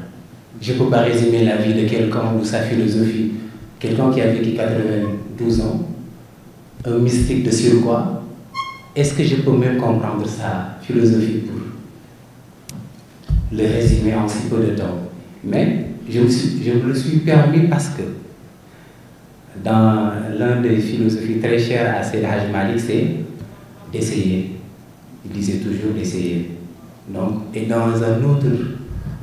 S1: Je ne peux pas résumer la vie de quelqu'un ou sa philosophie. Quelqu'un qui a vécu 92 ans, un mystique de surcroît. Est-ce que je peux même comprendre sa philosophie pour le résumer en si peu de temps? Mais je me le suis permis parce que dans l'un des philosophies très chères à Seydi Hadji Malick, c'est d'essayer. Il disait toujours d'essayer. Donc, et dans un autre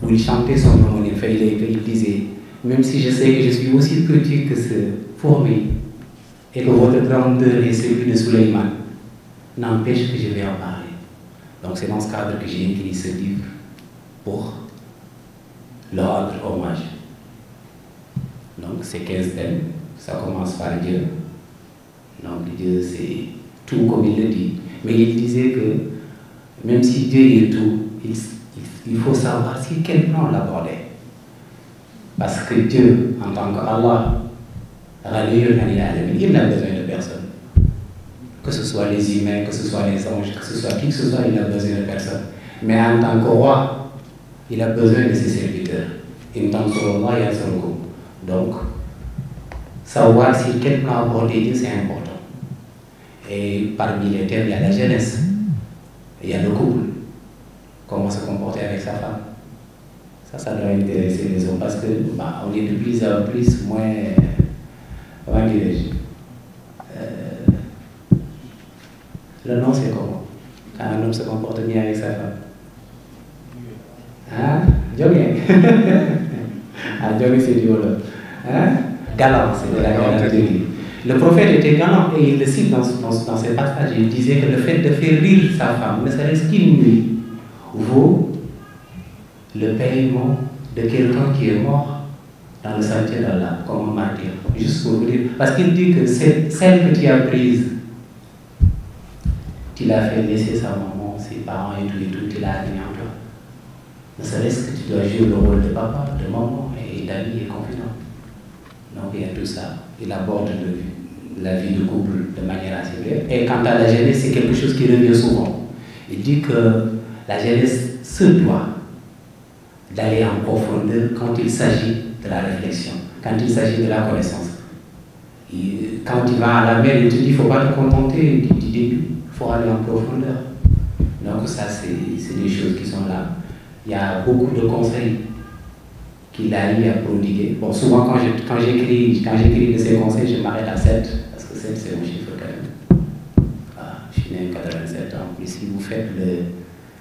S1: où il chantait son nom, il disait, même si je sais que je suis aussi petit que ce fourmi et que votre grandeur est celui de Souleymane, n'empêche que je vais en parler. Donc c'est dans ce cadre que j'ai écrit ce livre pour leur rendre hommage. Donc c'est 15 thèmes, ça commence par Dieu. Donc Dieu c'est tout comme il le dit. Mais il disait que même si Dieu est tout, il faut savoir sur quel plan l'aborder. Parce que Dieu, en tant qu'Allah, il n'a besoin de personne. Que ce soit les humains, que ce soit les anges, que ce soit qui que ce soit, il n'a besoin de personne. Mais en tant que roi, il a besoin de ses serviteurs. Donc, savoir sur quel plan aborder Dieu, c'est important. Et parmi les thèmes, il y a la jeunesse, il y a le couple, comment se comporter avec sa femme. Ça doit intéresser les hommes parce que on est de plus en plus moins, comment dirais-je, le nom c'est comment? Quand un homme se comporte bien avec sa femme. Hein? Jogging. Ah, jogging c'est du Wolof. Hein? Galant, c'est de la galanterie. Le prophète était galant et il le cite dans ses passages. Il disait que le fait de faire rire sa femme, ne serait-ce qu'une nuit, vaut le paiement de quelqu'un qui est mort dans le sentier d'Allah, comme un martyr. Juste pour vous dire. Parce qu'il dit que c'est celle que tu as prise tu l'as fait laisser sa maman, ses parents et tout, tu l'as amené en toi. Ne serait-ce que tu dois jouer le rôle de papa, de maman et d'ami et confident. Donc il y a tout ça. Il aborde la vie de couple de manière assez brève. Et quant à la jeunesse, c'est quelque chose qui revient souvent. Il dit que la jeunesse se doit d'aller en profondeur quand il s'agit de la réflexion, quand il s'agit de la connaissance. Quand tu vas à la mer, il te dit qu'il ne faut pas te contenter du début, il faut aller en profondeur. Donc ça, c'est des choses qui sont là. Il y a beaucoup de conseils qu'il a eu à prodiguer. Bon, souvent quand j'écris de ces conseils, je m'arrête à 7, parce que 7 c'est un chiffre quand même. Ah, je suis né en 87 ans. Mais si vous faites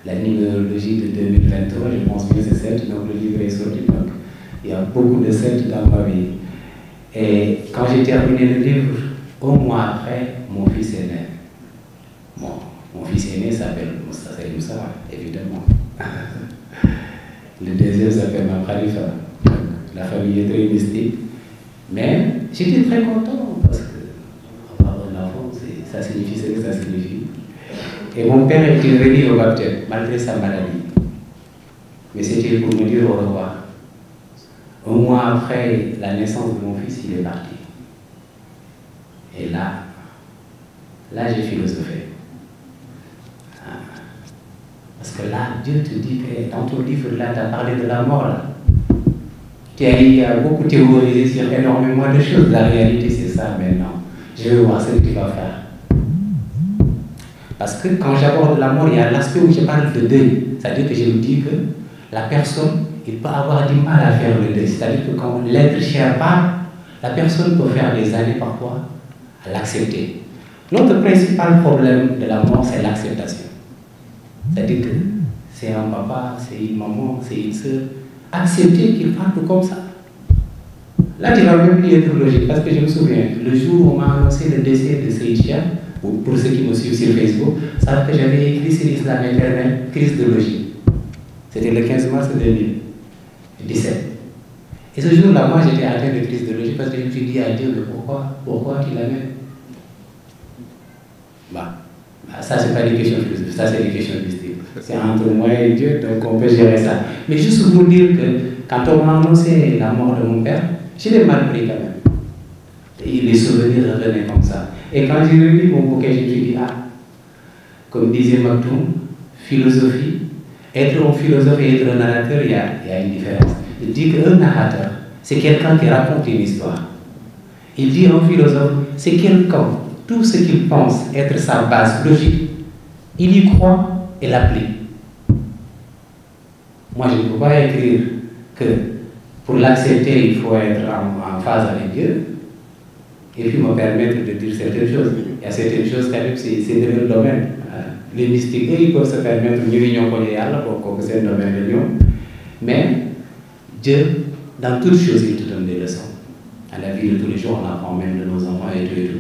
S1: la numérologie de 2023, je pense que c'est 7, donc le livre est sorti. Donc il y a beaucoup de 7 dans ma vie. Et quand j'ai terminé le livre, au mois après, mon fils est né. Bon, mon fils aîné s'appelle Moussa, évidemment. Le deuxième s'appelle Khalifa. La famille est très mystique. Mais j'étais très content parce que avoir un enfant, ça signifie ce que ça signifie. Et mon père était venu au baptême, malgré sa maladie. Mais c'était pour me dire au revoir. Un mois après la naissance de mon fils, il est parti. Et là j'ai philosophé. Parce que là, Dieu te dit que dans ton livre, là, tu as parlé de la mort. Là. Tu as beaucoup théorisé sur énormément de choses. La réalité, c'est ça maintenant. Je vais voir ce que tu vas faire. Parce que quand j'aborde la mort, il y a l'aspect où je parle de deuil. C'est-à-dire que je me dis que la personne, il peut avoir du mal à faire le deuil. C'est-à-dire que quand l'être cher part, la personne peut faire des années parfois à l'accepter. Notre principal problème de la mort, c'est l'acceptation. C'est-à-dire que c'est un papa, c'est une maman, c'est une soeur. Accepter qu'il parte comme ça. Là, tu vas même plus être logique parce que je me souviens, le jour où on m'a annoncé le décès de Seyd Cheikh, pour ceux qui me suivent sur Facebook, savent que j'avais écrit sur l'islam éternel, crise de logique. C'était le 15 mars 2017. Et ce jour-là, moi, j'étais atteint de crise de logique parce que je me suis dit à Dieu, mais pourquoi tu l'amènes? Ça, c'est pas des questions philosophiques, ça, c'est des questions mystiques. C'est entre moi et Dieu, donc on peut gérer ça. Mais juste pour vous dire que quand on m'a annoncé la mort de mon père, je l'ai mal pris quand même. Et les souvenirs revenaient comme ça. Et quand j'ai lu mon bouquin, je me suis dit, comme disait Maktoum, philosophie, être un philosophe et être un narrateur, il y a une différence. Il dit qu'un narrateur, c'est quelqu'un qui raconte une histoire. Il dit un philosophe, c'est quelqu'un, tout ce qu'il pense être sa base logique, il y croit et l'applique. Moi, je ne peux pas écrire que pour l'accepter, il faut être en phase avec Dieu et puis me permettre de dire certaines choses. Il y a certaines choses, quand même, c'est de leur domaine. Les mystiques, eux, ils peuvent se permettre de l'union pour c'est un domaine de l'union. Mais Dieu, dans toutes choses, il te donne des leçons. À la vie de tous les jours, on apprend même de nos enfants et tout.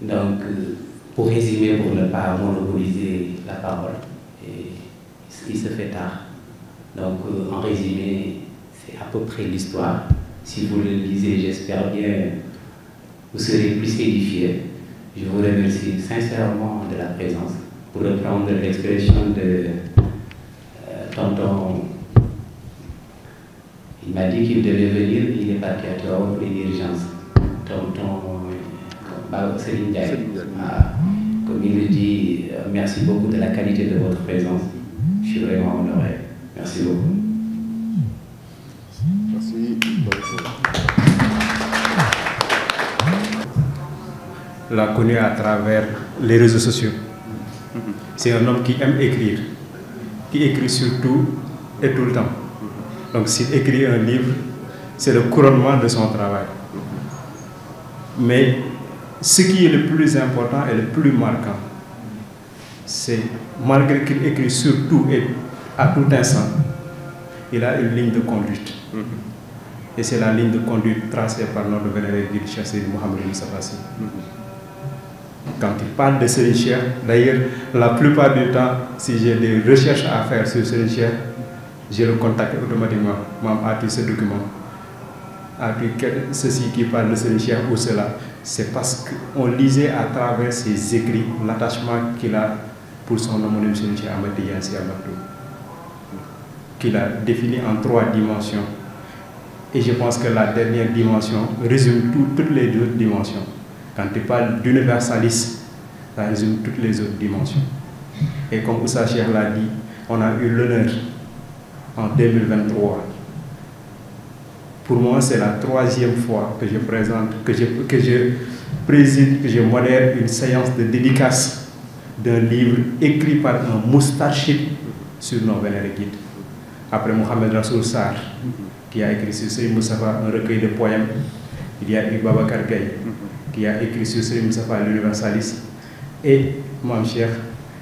S1: Donc, pour résumer, pour ne pas monopoliser la parole, il se fait tard. Donc, en résumé, c'est à peu près l'histoire. Si vous le lisez, j'espère bien, vous serez plus édifiés. Je vous remercie sincèrement de la présence. Pour reprendre l'expression de tonton, il m'a dit qu'il devait venir, il est parti à Tivaouane pour une urgence. Tonton Serigne Ndiaye. Comme il le dit, merci beaucoup de la qualité de votre présence. Je suis vraiment honoré. Merci beaucoup.
S5: Merci.
S4: L'a connu à travers les réseaux sociaux. C'est un homme qui aime écrire, qui écrit sur tout et tout le temps. Donc s'il écrit un livre, c'est le couronnement de son travail. Mais ce qui est le plus important et le plus marquant, c'est malgré qu'il écrit sur tout et à tout instant, il a une ligne de conduite. Et c'est la ligne de conduite tracée par notre vénéré guide Cheikh Seydi Mouhamadou Moustapha Sy. Quand il parle de Serigne Cheikh, d'ailleurs, la plupart du temps, si j'ai des recherches à faire sur Serigne Cheikh, je le contacte automatiquement. As-tu ce document? As-tu ceci qui parle de Serigne Cheikh ou cela? C'est parce qu'on lisait à travers ses écrits l'attachement qu'il a pour son homonyme Cheikh Ahmed Tidiane Sy Al Maktoum, qu'il a défini en 3 dimensions. Et je pense que la dernière dimension résume toutes les autres dimensions. Quand il parle d'universalisme, ça résume toutes les autres dimensions. Et comme Oussa Cheikh l'a dit, on a eu l'honneur en 2023. Pour moi, c'est la 3e fois que je présente, que je préside, que je modère une séance de dédicace d'un livre écrit par un moustarchid sur nos vénérés guides. Après Mohamed Rassoul Sarr, qui a écrit sur Serigne Moustapha un recueil de poèmes, il y a eu Babacar Gaye, qui a écrit sur Serigne Moustapha l'universalisme, et Mame Cheikh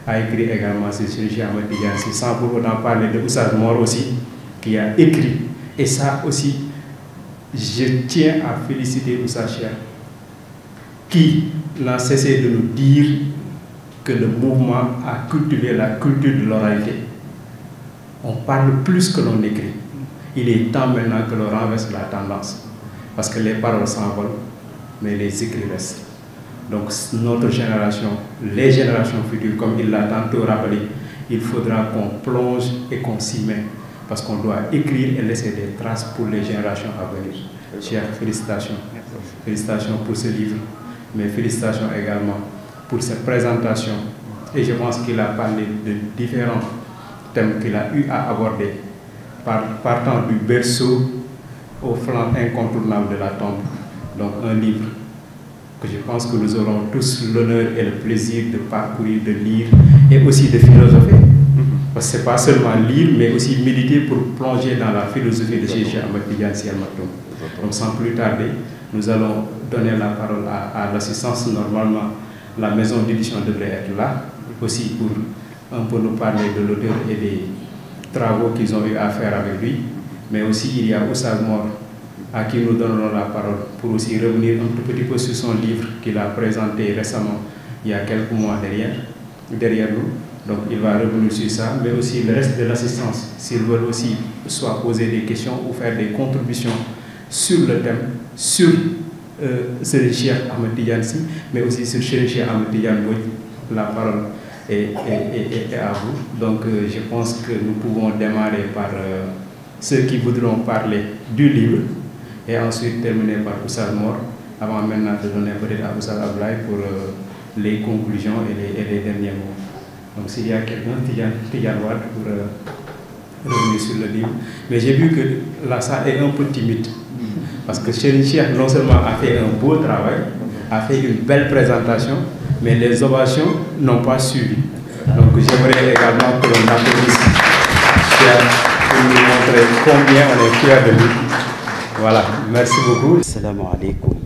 S4: a écrit également sur Serigne Cheikh Ahmed Tidiane Sy, sans pour autant parler de Oustaz Mor aussi, qui a écrit. Et ça aussi, je tiens à féliciter Oustaz Cheikh, qui n'a cessé de nous dire que le mouvement a cultivé la culture de l'oralité. On parle plus que l'on écrit. Il est temps maintenant que l'on renverse la tendance, parce que les paroles s'envolent, mais les écrits restent. Donc notre génération, les générations futures, comme il l'a tantôt rappelé, il faudra qu'on plonge et qu'on s'y mette, parce qu'on doit écrire et laisser des traces pour les générations à venir. Chers, félicitations. Félicitations pour ce livre, mais félicitations également pour cette présentation. Et je pense qu'il a parlé de différents thèmes qu'il a eu à aborder, partant du berceau au flanc incontournable de la tombe. Donc un livre que je pense que nous aurons tous l'honneur et le plaisir de parcourir, de lire et aussi de philosopher. Parce que ce n'est pas seulement lire, mais aussi méditer pour plonger dans la philosophie de Cheikh Ahmed Tidiane Sy Al Maktoum. Donc sans plus tarder, nous allons donner la parole à l'assistance. Normalement, la maison d'édition devrait être là, aussi pour un peu nous parler de l'auteur et des travaux qu'ils ont eu à faire avec lui. Mais aussi, il y a Oustaz Mor, à qui nous donnerons la parole pour aussi revenir un tout petit peu sur son livre qu'il a présenté récemment, il y a quelques mois derrière nous. Donc il va revenir sur ça, mais aussi le reste de l'assistance, s'ils veulent aussi soit poser des questions ou faire des contributions sur le thème, sur Serigne Cheikh Ahmed Tidiane Sy, mais aussi sur Serigne Cheikh Ahmed Tidiane Mbodj, la parole est à vous. Donc je pense que nous pouvons démarrer par ceux qui voudront parler du livre et ensuite terminer par Oustaz Mor, avant maintenant de donner peut-être à Oustaz Ablaye pour les conclusions et les derniers mots. Donc s'il y a quelqu'un, Tidiane Wade, pour revenir sur le livre. Mais j'ai vu que là, ça est un peu timide. Parce que Serigne Cheikh non seulement a fait un beau travail, a fait une belle présentation, mais les ovations n'ont pas suivi. Donc j'aimerais également que l'on applaudisse Cheikh pour nous montrer combien on est fiers de lui. Voilà, merci beaucoup.
S6: Assalamu alaikum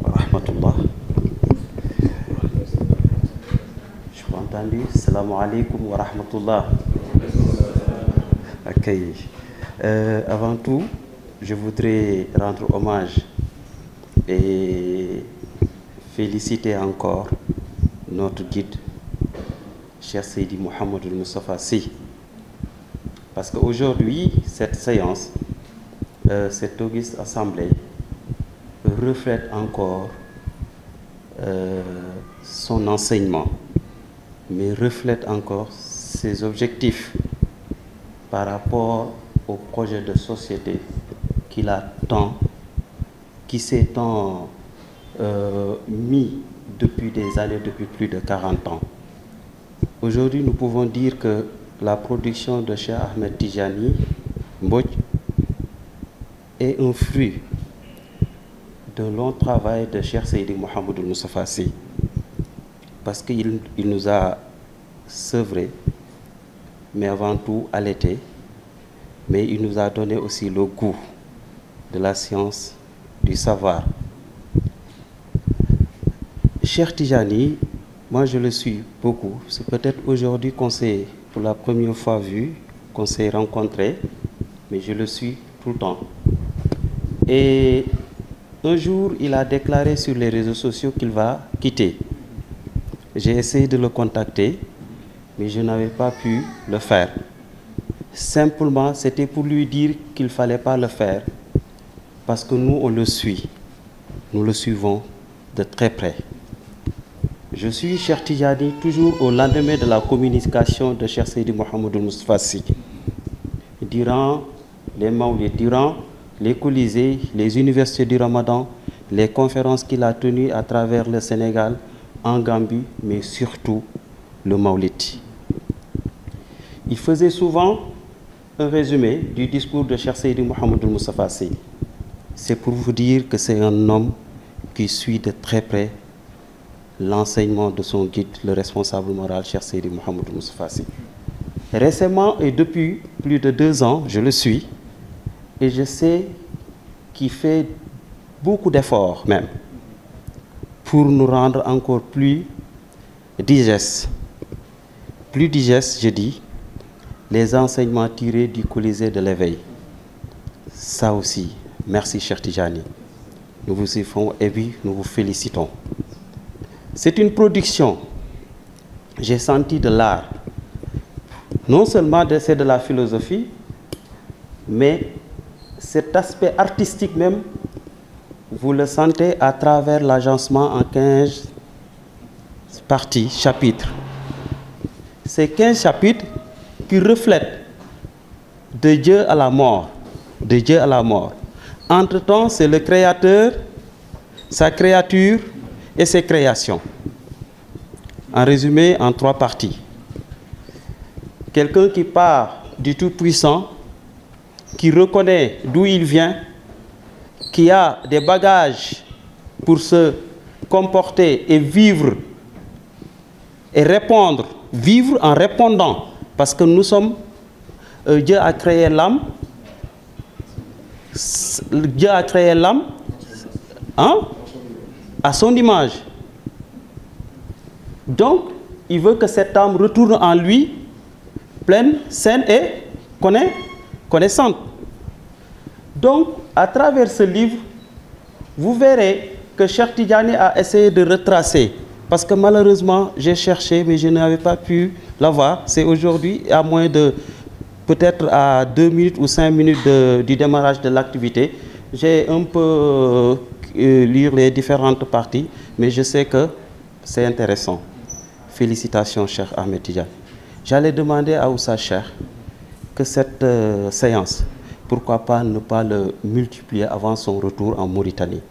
S6: wa rahmatullah. Je suis entendu. Assalamu alaikum wa rahmatullah. Ok. Avant tout, je voudrais rendre hommage et féliciter encore notre guide, Cheikh Seydi Mouhamadou Moustapha Sy. Parce qu'aujourd'hui, cette séance, cette auguste assemblée reflète encore son enseignement, mais reflète encore ses objectifs par rapport au projet de société qui s'est tant mis depuis des années, depuis plus de 40 ans. Aujourd'hui, nous pouvons dire que la production de Cheikh Ahmed Tidiane Mbodj est un fruit d'un long travail de Cheikh Seydi Mouhamadou Moustapha Sy, parce qu'il nous a sevré, mais avant tout allaité, mais il nous a donné aussi le goût de la science, du savoir. Cheikh Tidiane, moi je le suis beaucoup. C'est peut-être aujourd'hui qu'on s'est pour la première fois vu, qu'on s'est rencontrés, mais je le suis tout le temps. Et un jour, il a déclaré sur les réseaux sociaux qu'il va quitter. J'ai essayé de le contacter, mais je n'avais pas pu le faire. Simplement, c'était pour lui dire qu'il ne fallait pas le faire, parce que nous, on le suit. Nous le suivons de très près. Je suis Cheikh Tidjani, toujours au lendemain de la communication de Cheikh Seydi Mouhamadou Moustapha Sy. Durant les Mawlid, durant les Colisées, les universités du Ramadan, les conférences qu'il a tenues à travers le Sénégal, en Gambie, mais surtout le Mawlid. Il faisait souvent un résumé du discours de Cheikh Seydi Mouhamadou Moustapha Sy. C'est pour vous dire que c'est un homme qui suit de très près l'enseignement de son guide, le responsable moral, Cheikh Seydi Mouhamadou Moustapha Sy. Récemment et depuis plus de 2 ans, je le suis et je sais qu'il fait beaucoup d'efforts même pour nous rendre encore plus digestes. Plus digestes, je dis, les enseignements tirés du Colisée de l'éveil. Ça aussi, merci Cheikh Tidjani. Nous vous y font et puis nous vous félicitons. C'est une production, j'ai senti de l'art. Non seulement c'est de la philosophie, mais cet aspect artistique même, vous le sentez à travers l'agencement en 15 parties, chapitres. Ces 15 chapitres qui reflètent de Dieu à la mort, de Dieu à la mort. Entre-temps, c'est le Créateur, sa créature et ses créations. En résumé, en 3 parties. Quelqu'un qui part du Tout-Puissant, qui reconnaît d'où il vient, qui a des bagages pour se comporter et vivre et répondre, vivre en répondant, parce que nous sommes, Dieu a créé l'âme, Dieu a créé l'âme, hein, à son image. Donc, il veut que cette âme retourne en lui, pleine, saine et connaissante. Donc, à travers ce livre, vous verrez que Cheikh Tidjani a essayé de retracer, parce que malheureusement, j'ai cherché, mais je n'avais pas pu l'avoir. C'est aujourd'hui, à moins de, peut-être à 2 minutes ou 5 minutes du démarrage de l'activité, j'ai un peu lire les différentes parties, mais je sais que c'est intéressant. Félicitations, Cheikh Ahmed Tidjani. J'allais demander à Oussa Cheikh que cette séance, pourquoi pas ne pas le multiplier avant son retour en Mauritanie,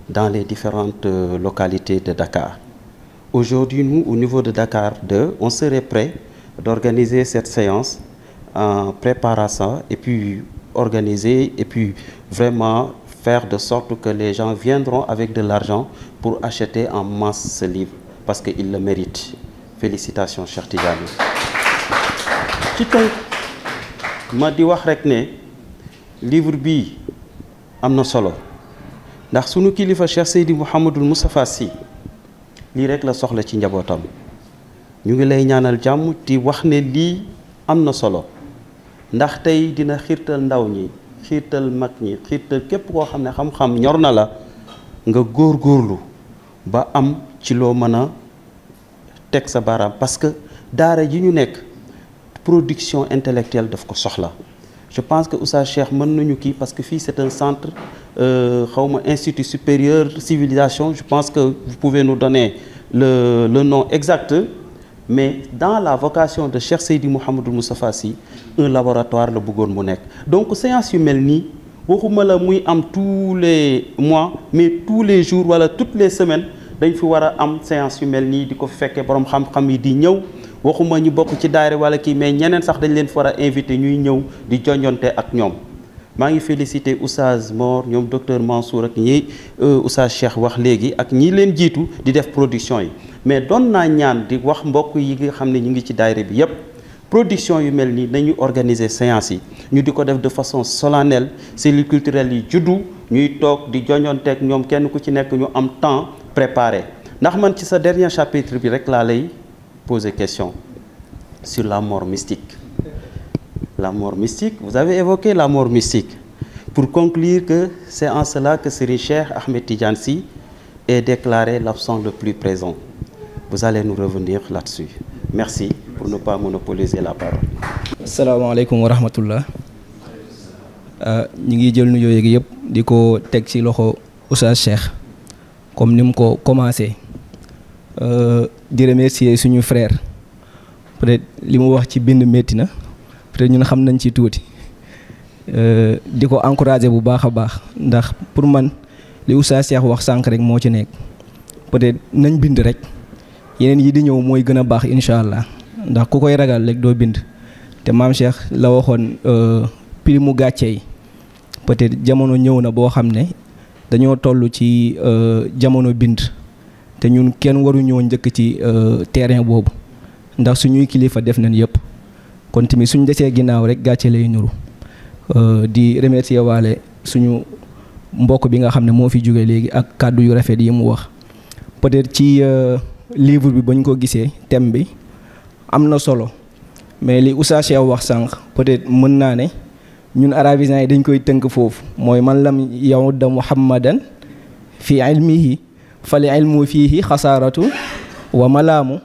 S6: dans les différentes localités de Dakar. Aujourd'hui, nous, au niveau de Dakar 2, on serait prêt d'organiser cette séance en préparant ça et puis organiser et puis vraiment faire de sorte que les gens viendront avec de l'argent pour acheter en masse ce livre, parce qu'ils le méritent. Félicitations, Cheikh Tidjani. ci tënk ma di wax rek ne livre bi am na solo ndax sunu kilifa Cheikh Seydi Mouhamadou Moustapha Sy lii rek la soxla ci njabootam. ñu ngi lay ñaanal jàmm di wax ne lii am na solo ndax tey dina xiirtal ndaw ñi, xiirtal mag ñi, xiirtal képp koo xam ne xam-xam ñor na la nga góorgóorlu ba am ci loo mën a teg sa baaraam, parce que daara ji ñu nekk production intellectuelle daf ko soxla. Je pense que Oussa Cheikh mën nañu kii parce que fii c'est un centre xawma institut supérieur civilisation, je pense que vous pouvez nous donner le nom exact, mais dans la vocation de Cheikh Seydi Mouhamadou Moustapha Sy, un laboratoire la bëggoon mu nekk. Donc séance yu mel nii waxuma la muy am tous les mois, mais tous les jours wala toutes les semaines dañ fi war a am séance yu mel nii di ko fekkee borom xam-xam yi di ñëw. waxuma ñu bokk ci daayira wala kii, mais ñeneen sax dañ leen fa war a invité ñuy ñëw di jonjonte ak ñoom. maa ngi félicité Oustaz Mor, ñoom docteur Mansour ak ñi Oustaz Cheikh wax léegi ak ñi leen jiitu di def production yi. mais doon naa ñaan di wax mbokk yi nga xam ne ñu ngi ci daayira bi yépp, production yu mel nii nañu organiser séance yi ñu di ko def de façon solennelle, cellules culturelles yi juddu ñuy toog di jonjonte ak ñoom kenn ku ci nekk ñu am temps préparé. ndax man ci sa dernier chapitre bi rek laa lay poser question sur la mort mystique. La mort mystique, vous avez évoqué la mort mystique. Pour conclure que c'est en cela que Serigne Cheikh Ahmed Tidjani Sy est déclaré l'absent le plus présent. Vous allez nous revenir là-dessus. Merci pour ne pas monopoliser la parole.
S7: Assalamu alaikum wa rahmatullah. Ñi ngi jël nuyoo yeeg yëpp di ko teg ci loxo Oustaz Cheikh comme ni mu ko commencé. di remercier suñu frère peut-être li mu wax ci bind métti na peut-être ñun xam nañ ci tuuti di ko encourager bu baax a baax ndax pour man li Oustaz Cheikh wax sànq rek moo ci nekk peut-être nañ bind rek yeneen yi di ñëw mooy gën a baax incha allah ndax ku koy ragal rek doo bind te maam Cheikh la waxoon prix mu gàcce yi peut-être jamono ñëw na boo xam ne dañoo toll ci jamono bind te ñun kenn waruñoo njëkk ci terrain boobu ndax suñuy kilifa def nañ yëpp kon tamit suñ desee ginnaaw rek gàcce lay nuru di remercier waale suñu mbokk bi nga xam ne moo fi jóge léegi ak kàddu yu rafet yi mu wax peut-être ci livre bi bañ ko gisee thème bi am na solo mais li Oustaz Cheikh wax sànq peut-être mën naa ne ñun arabisants yi dañ koy tënk foofu mooy man lam yawudda muhammadan fi ilmihi fali ilmu fiihi xasaaratu wa malaamu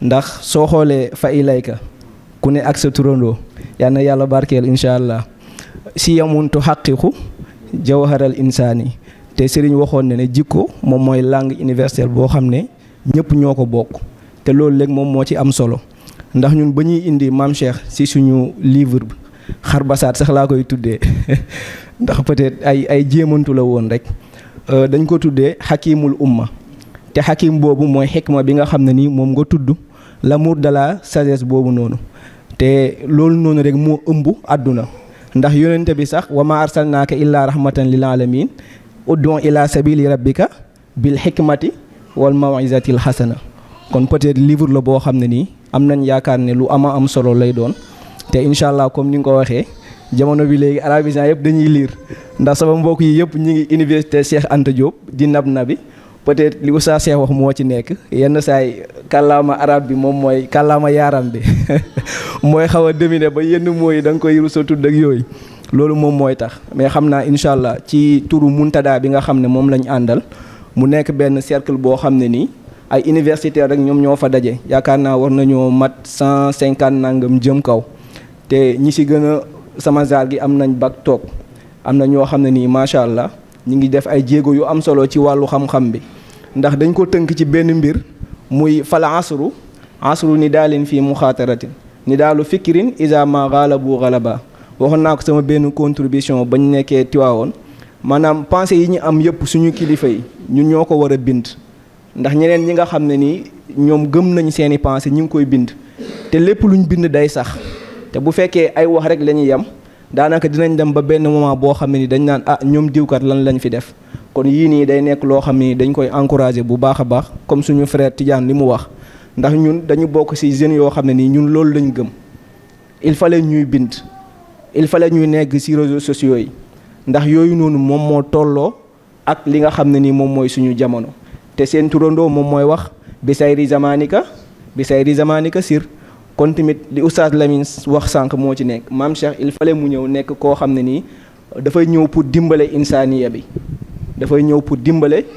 S7: ndax soo xoolee fa ilayka ku ne ak sa turandoo yal na yàlla barkeel incha allah si yamuntu xaqiqu jawharal insaani te Serigne waxoon ne jikko moom mooy langue universelle boo xam ne ñëpp ñoo ko bokk te loolu léegi moom moo ci am solo ndax ñun ba ñuy indi Maam Cheikh si suñu livre bi xar basaat sax laa koy tuddee ndax peut-être ay jéemantu la woon rek dañ ko tuddee xakimul umma te xakim boobu mooy xikma bi nga xam ne nii moom nga tudd l'amour de la sagesse boobu noonu te loolu noonu rek moo ëmb àdduna ndax yonente bi sax wa ma arsalnaaka illaa rahmatan lil alamin ud'u ila sabili rabbika bil hikmati wal mawizatil hasana kon peut-être livre la boo xam ne nii am nañ yaakaar ne lu ama am solo lay doon te incha allah comme ni nga ko waxee jamono bi léegi arabisants yëpp dañuy lire ndax sama mbokk yi yëpp ñu ngi université Cheikh Anta Diop di nabi peut-être li Oustaz Cheikh wax moo ci nekk yenn saay kàllaama arab bi moom mooy kàllaama yaaram bi mooy xaw a dominer ba yenn mooy da nga koy rusa tudd ak yooyu loolu moom mooy tax mais xam naa incha allah ci turu Muntada bi nga xam ne moom lañ àndal mu nekk benn cercle boo xam ne nii ay universitaires rek ñoom ñoo fa daje yaakaar naa war nañoo mat 150 nangam jëm kaw te ñi si gën a sama zaar gi am nañ bac toog am na ñoo xam ne nii macha allah ñu ngi def ay jéego yu am solo ci wàllu xam-xam bi ndax dañ ko tënk ci benn mbir muy fala asru ni daalin fii muxaataratin ni daalu fikirin isa ma galabu galaba waxoon naa ko sama benn contribution bañ nekkee Tiwaawoon maanaam pensée yi ñu am yëpp suñu kilifa yi ñun ñoo ko war a bind ndax ñeneen ñi nga xam ne nii ñoom gëm nañ seeni pensée ñu ngi koy bind te lépp luñ bind day sax te bu fekkee ay wax rek la ñuy yem daanaka dinañ dem ba benn moment boo xam ne ni dañ naan ñoom diwkat lan lañ fi def kon yii nii day nekk loo xam ni dañ koy encourager bu baax a baax comme suñu frère Tidiane li mu wax ndax ñun dañu bokk ci jeunes yoo xam ne nii ñun loolu lañ gëm il fallait ñuy bind il fallait ñuy nekk ci réseaux sociaux yi ndax yooyu noonu moom moo tolloo ak li nga xam ne nii moom mooy suñu jamono te seen turandoo moom mooy wax bi sayri zamanika sir kon tamit li Oustaz Lamine wax sànq moo ci nekk Maam Cheikh il fallait mu ñëw nekk koo xam ne nii dafay ñëw pour dimbale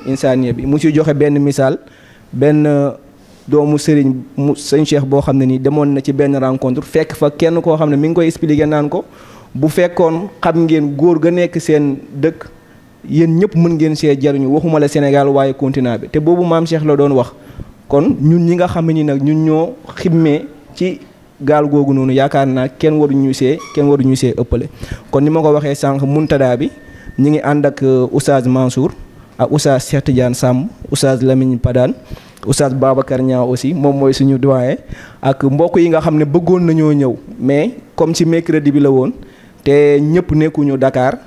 S7: insaniya bi mu ci joxe benn misaal benn doomu sëñ Cheikh boo xam ne nii demoon na ci benn rencontre fekk fa kenn koo xam ne mi ngi koy expliquer naan ko bu fekkoon xam ngeen góor ga nekk seen dëkk yéen ñëpp mën ngeen see jariñu waxuma la Sénégal waaye continent bi te boobu Maam Cheikh la doon wax kon ñun ñi nga xam ne ni nag ñun ñoo ximmee ci gaal googu noonu yaakaar naa kenn waruñu see ëppale kon ni ma ko waxee sànq Muntada bi ñu ngi ànd ak Oustaz Mansour ak Oustaz Cheikh Tidiane Samb Oustaz Lamine Padane Oustaz Babacar Niang aussi moom mooy suñu doyen ak mbokk yi nga xam ne bëggoon nañoo ñëw mais comme ci mercredi bi la woon te ñëpp nekkuñu Dakar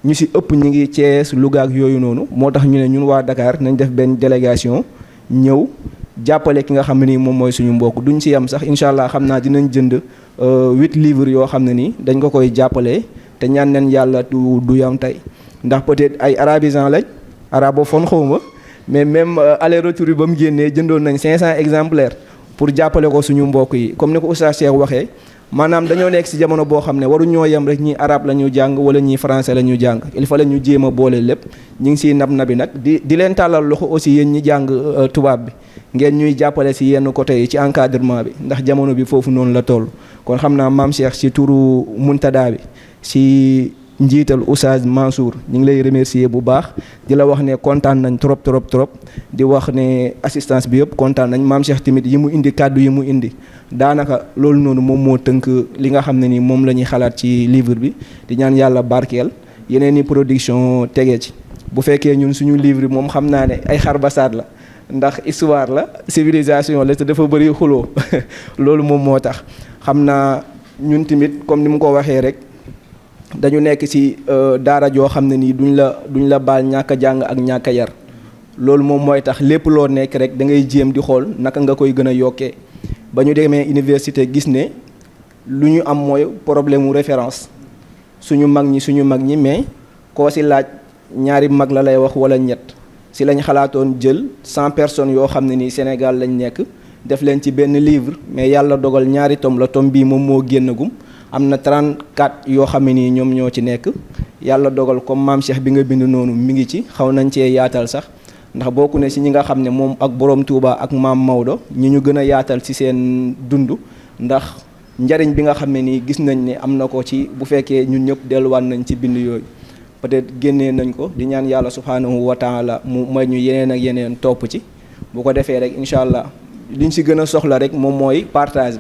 S7: ñu ci ëpp ñu ngi Thiès Louga ak yooyu noonu moo tax ñu ne ñun waa Dakar nañ def benn délégation ñëw jàppale ki nga xam ne nii moom mooy suñu mbokk duñ ci yam sax incha allah xam naa dinañ jënd 8 livres yoo xam ne nii dañ ko koy jàppale te ñaan nañ yàlla du yam tey ndax peut-être ay arabisants lañ arabophone xawma mais même aller retour yi ba mu génnee jëndoon nañ 500 exemplaires pour jàppale ko suñu mbokk yi comme ni ko Oustaz Cheikh waxee maanaam dañoo nekk ci jamono boo xam ne waruñoo yem rek ñii arabe la ñu jàng wala ñii français la ñu jàng il fallait ñu jéem a boole lépp ñu ngi ciy nabi nag di leen tàllal loxo aussi yéen ñi jàng tubaab bi ngeen ñuy jàppale ci yenn côté yi ci encadrement bi ndax jamono bi foofu noonu la toll kon xam naa Maam Cheikh ci turu Muntada bi ci njiital Oustaz Mansour ñu ngi lay remercier bu baax di la wax ne kontaan nañ trop di wax ne assistance bi yëpp kontaan nañ maam Cheikh tamit yi mu indi kàddu yi mu indi daanaka loolu noonu moom moo tënk li nga xam ne ni moom la ñuy xalaat ci livre bi di ñaan yàlla barkeel yeneen i production tege ci bu fekkee ñun suñu livre bi moom xam naa ne ay xarbasaat la ndax histoire la civilisation la te dafa bëri xuloo loolu moom moo tax xam naa ñun tamit comme ni mu ko waxee rek dañu nekk ci daara joo xam ne nii duñ la baal ñàkk a jàng ak ñàkk a yar loolu moom mooy tax lépp loo nekk rek da ngay jéem di xool naka nga koy gën a yokkee ba ñu demee université gis ne lu ñu am mooy problème mu référence suñu mag ñi mais koo ci laaj ñaari mag la lay wax walla ñett ci lañ xalaatoon jël 100 personnes yoo xam ne nii Sénégal lañ nekk def leen ci benn livre mais yàlla dogal ñaari tome la tome bii moom moo génnagum am na 34 yoo xam ne nii ñoom ñoo ci nekk yàlla dogal comme maam Cheikh bi nga bind noonu mi ngi ci xaw nañ cee yaatal sax ndax bokku ne ci ñi nga xam ne moom ak borom Touba ak maam Maodo ñi ñu gën a yaatal ci seen dund ndax njariñ bi nga xam ne nii gis nañ ne am na ko ci bu fekkee ñun ñëpp delluwaat nañ ci bind yooyu peut-être génnee nañ ko di ñaan yàlla subhanahu wa taala mu may ñu yeneen ak yeneen topp ci bu ko defee rek incha allah liñ ci gën a soxla rek moom mooy partage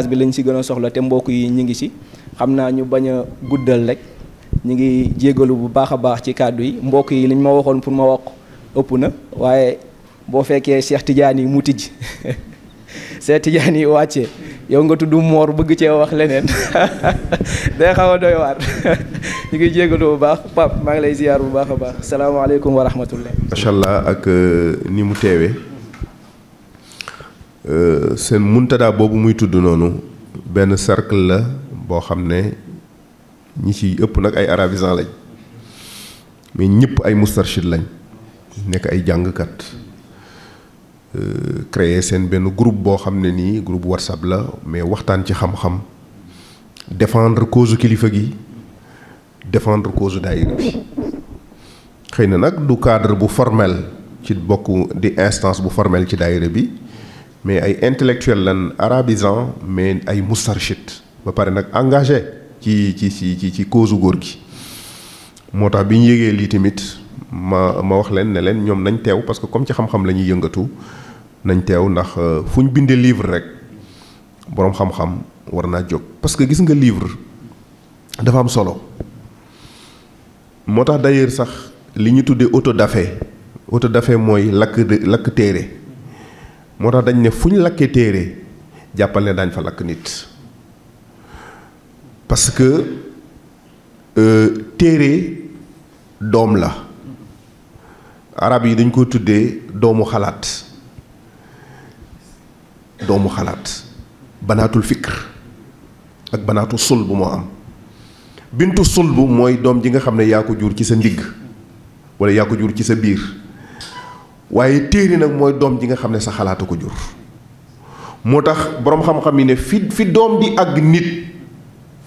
S7: bi lañ ci gën a soxla te mbokk yi ñu ngi ci xam naa ñu bañ a guddal rek ñu ngi jégalu bu baax a baax ci kàddu yi mbokk yi liñ ma waxoon pour ma wax ëpp na waaye boo fekkee Cheikh Tidiane yi mu tijj Cheikh Tidiane yi wàccee yow nga tudd Mor bëgg cee wax leneen day xaw a doy waar ñu ngi jégalu bu baax Pape maa ngi lay ziar bu baax a baax salaamaaleykum wa rahmatullah.
S5: macha allah ak ni mu teewee seen muntada boobu muy tudd noonu benn cercle la boo xam ne ñi ci ëpp nag ay arabisants lañ mais ñëpp ay mustarchid lañ nekk ay jàngkat créer seen benn groupe boo xam ne nii groupe WhatsApp la mais waxtaan ci xam-xam défendre cause kilifa gi défendre cause daayira bi xëy na nag du cadre bu formel ci bokk di instance bu formel ci daayira bi mais ay intellectuel lan arabisant mais ay mustarchid ba pare nag engagé ci cause góor gi moo tax bi ñu yégee lii tamit ma wax leen ne leen ñoom nañ teew parce que comme ci xam-xam la ñuy yëngatu nañ teew ndax fu ñu bindee livre rek boroom xam-xam war naa jóg parce que gis nga livre dafa am solo moo tax d'ailleurs sax li ñu tuddee autodafé mooy lakk téere moo tax dañ ne fu ñu lakkee téere jàppal ne daañ fa lakk nit parce que téere doom la arab yi dañ ko tuddee doomu xalaat banaatul fikr ak banaatu sulb moo am bintu sulb mooy doom ji nga xam ne yaa ko jur ci sa ndigg walla yaa ko jur ci sa biir waaye téere nag mooy doom ji nga xam ne sa xalaatu ko jur moo tax boroom xam-xam yi ne fi doom di àgg nit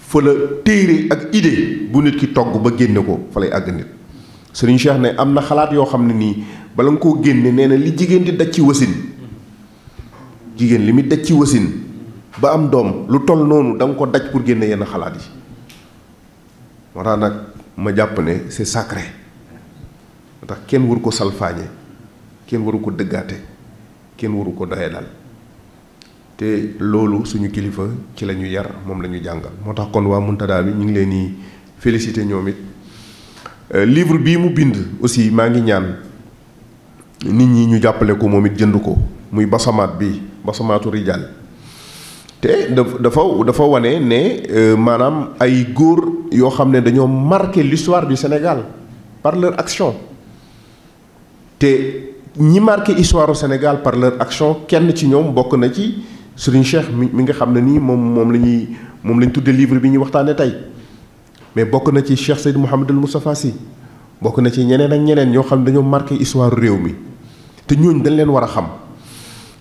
S5: fa la téere ak idée bu nit ki togg ba génne ko fa lay àgg nit Serigne Cheikh ne am na xalaat yoo xam ne nii bala nga koo génne nee na li jigéen di daj ci wasin jigéen li muy daj ci wasin ba am doom lu toll noonu da nga ko daj pour génne yenn xalaat yi moo tax nag ma jàpp ne c'est sacré moo tax kenn waru ko salfaañe kenn waru ko dëggaate kenn waru ko doyadal te loolu suñu kilifa ci la ñu yar moom la ñu jàngal moo tax kon waa Muntada bi ñu ngi leen di féliciter ñoom it livre bii mu bind aussi maa ngi ñaan nit ñi ñu jàppale ko moom it jënd ko muy basamaat bi basamaatu rijaal te dafa wane ne maanaam ay góor yoo xam ne dañoo marqué l'histoire du Sénégal par leur action te ñi marqué histoire du Sénégal par leur action kenn ci ñoom bokk na ci Serigne Cheikh mi nga xam ne nii moom lañ tuddee livre bi ñuy waxtaane tey mais bokk na ci Cheikh Seydou Mouhamadul Moustapha Sy bokk na ci ñeneen ak ñeneen ñoo xam ne dañoo marqué histoire réew mi te ñooñu dañ leen war a xam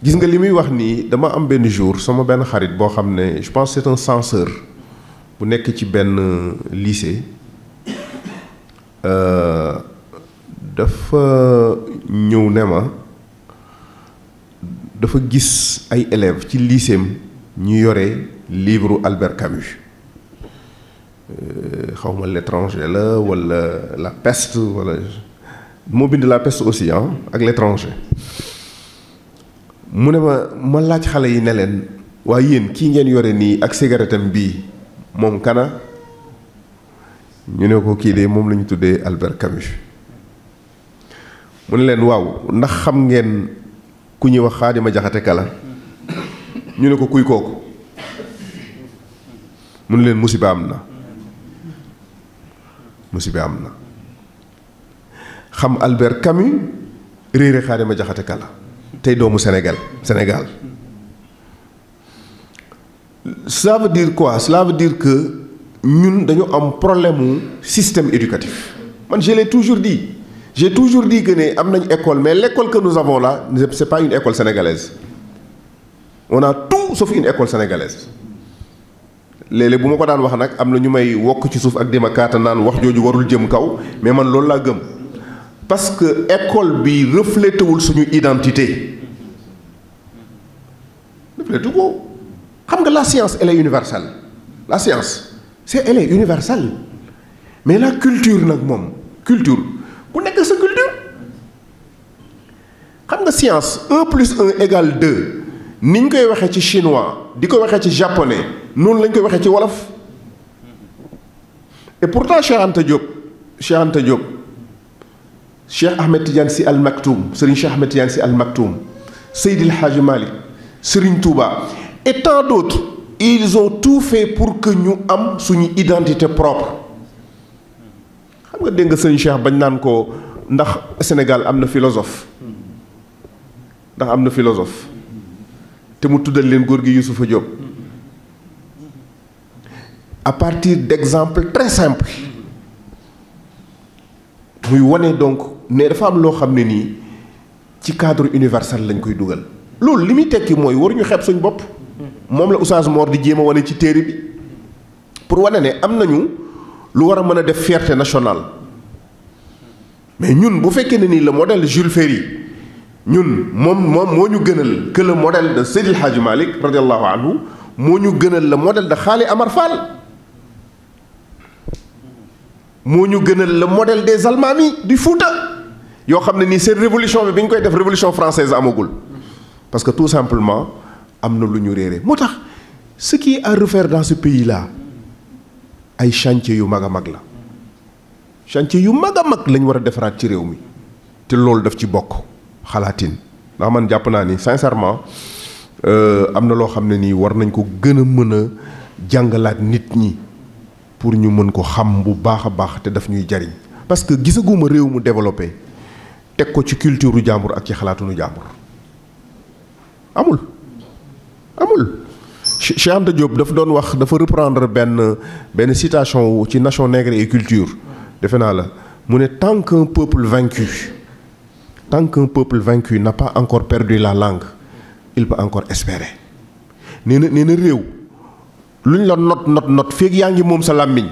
S5: gis nga li muy wax nii dama am benn jour sama benn xarit boo xam ne je pense c'est un censeur bu nekk ci benn lycée dafa ñëw ne ma dafa gis ay élèves ci lycéem ñu yore livre Albert Camus xawma l'étranger la wala la peste wala moo bind la peste aussi ak l'étranger mu ne ma laaj xale yi ne leen waaye yéen kii ngeen yore nii ak cigarette am bii moom kana ñu ne ko kii de moom la ñu tuddee Albert Camus mu ne leen waaw ndax xam ngeen ku ñuy wax Xaadima Jaxate Kala ñu ne ko kuy kooku mu ne leen musiba am na xam Albert Camus réere Xaadima Jaxate Kala tey doomu Sénégal cela veut dire quoi? Cela veut dire que ñun dañu am problème mu système éducatif. Man je l'ai toujours dit. J'ai toujours dit que ne am nañ école mais l'école que nous avons là c'est pas une école sénégalaise. On a tout sauf une école sénégalaise. léeg-léeg bu ma ko daan wax nag am na ñu may wokk ci suuf ak dima kaata naan wax jooju warul jëm kaw mais man loolu laa gëm parce que école bi reflété wul suñu identité. reflété ko. xam nga la science elle est universelle la science elle est universelle mais la culture nag moom culture ku nekk sa culture xam nga science 1 plus 1 égale 2 ni ñu koy waxee ci chinois di ko waxee ci japonais noonu lañ koy waxee ci wolof et pourtant Cheikh Anta Diop Cheikh Ahmed Tidiane Sy Al Maktoum Serigne Cheikh Ahmed Tidiane Sy Al Maktoum Seydi El Hadji Malick Serigne Touba et tant d'autres ils ont tout fait pour que ñu am suñu identité propre xam nga dégg nga sëñ Cheikh bañ naan ko ndax Sénégal am na philosophe te mu tuddal leen góor gi Youssoufa Diop à partir d'exemples très simples muy wane donc ne dafa am loo xam ne nii ci cadre universel lañ koy dugal loolu li muy tekki mooy waruñu xeeb suñ bopp moom la Oustaz Mor di jéem a wane ci téere bi pour wane ne am nañu lu war a mën a def fierté nationale mais ñun bu fekkee ne nii le modèle Jules Ferry ñun moom moo ñu gënal que le modèle de Seydi El Hadji Malick radiallahu anhu moo ñu gënal le modèle de Khali Amar Fall moo ñu gënal le modèle des Almaami du Fouta yoo xam ne nii seen révolution bi ñu koy def révolution française amagul parce que tout simplement am na lu ñu réere moo tax ce qui est à refaire dans ce pays là ay chantier yu mag a mag la chantier yu mag a mag lañ war a defaraat ci réew mi te loolu daf ci bokk xalaatin ndax man jàpp naa ni sincèrement am na loo xam ne nii war nañ ko gën a mën a jàngalaat nit ñi pour ñu mën ko xam bu baax a baax te daf ñuy jariñ parce que gisaguma réew mu développé teg ko ci culture u jàmbur ak ci xalaatunu jàmbur amul Cheikh Anta Diop daf doon wax dafa reprendre benn citation ci Nation nègre et culture defe naa la mu ne tant qu'un peuple vaincu n'a pas encore perdu la langue il peut encore espérer nee na réew luñ la not feeg yaa ngi moom sa làmmiñ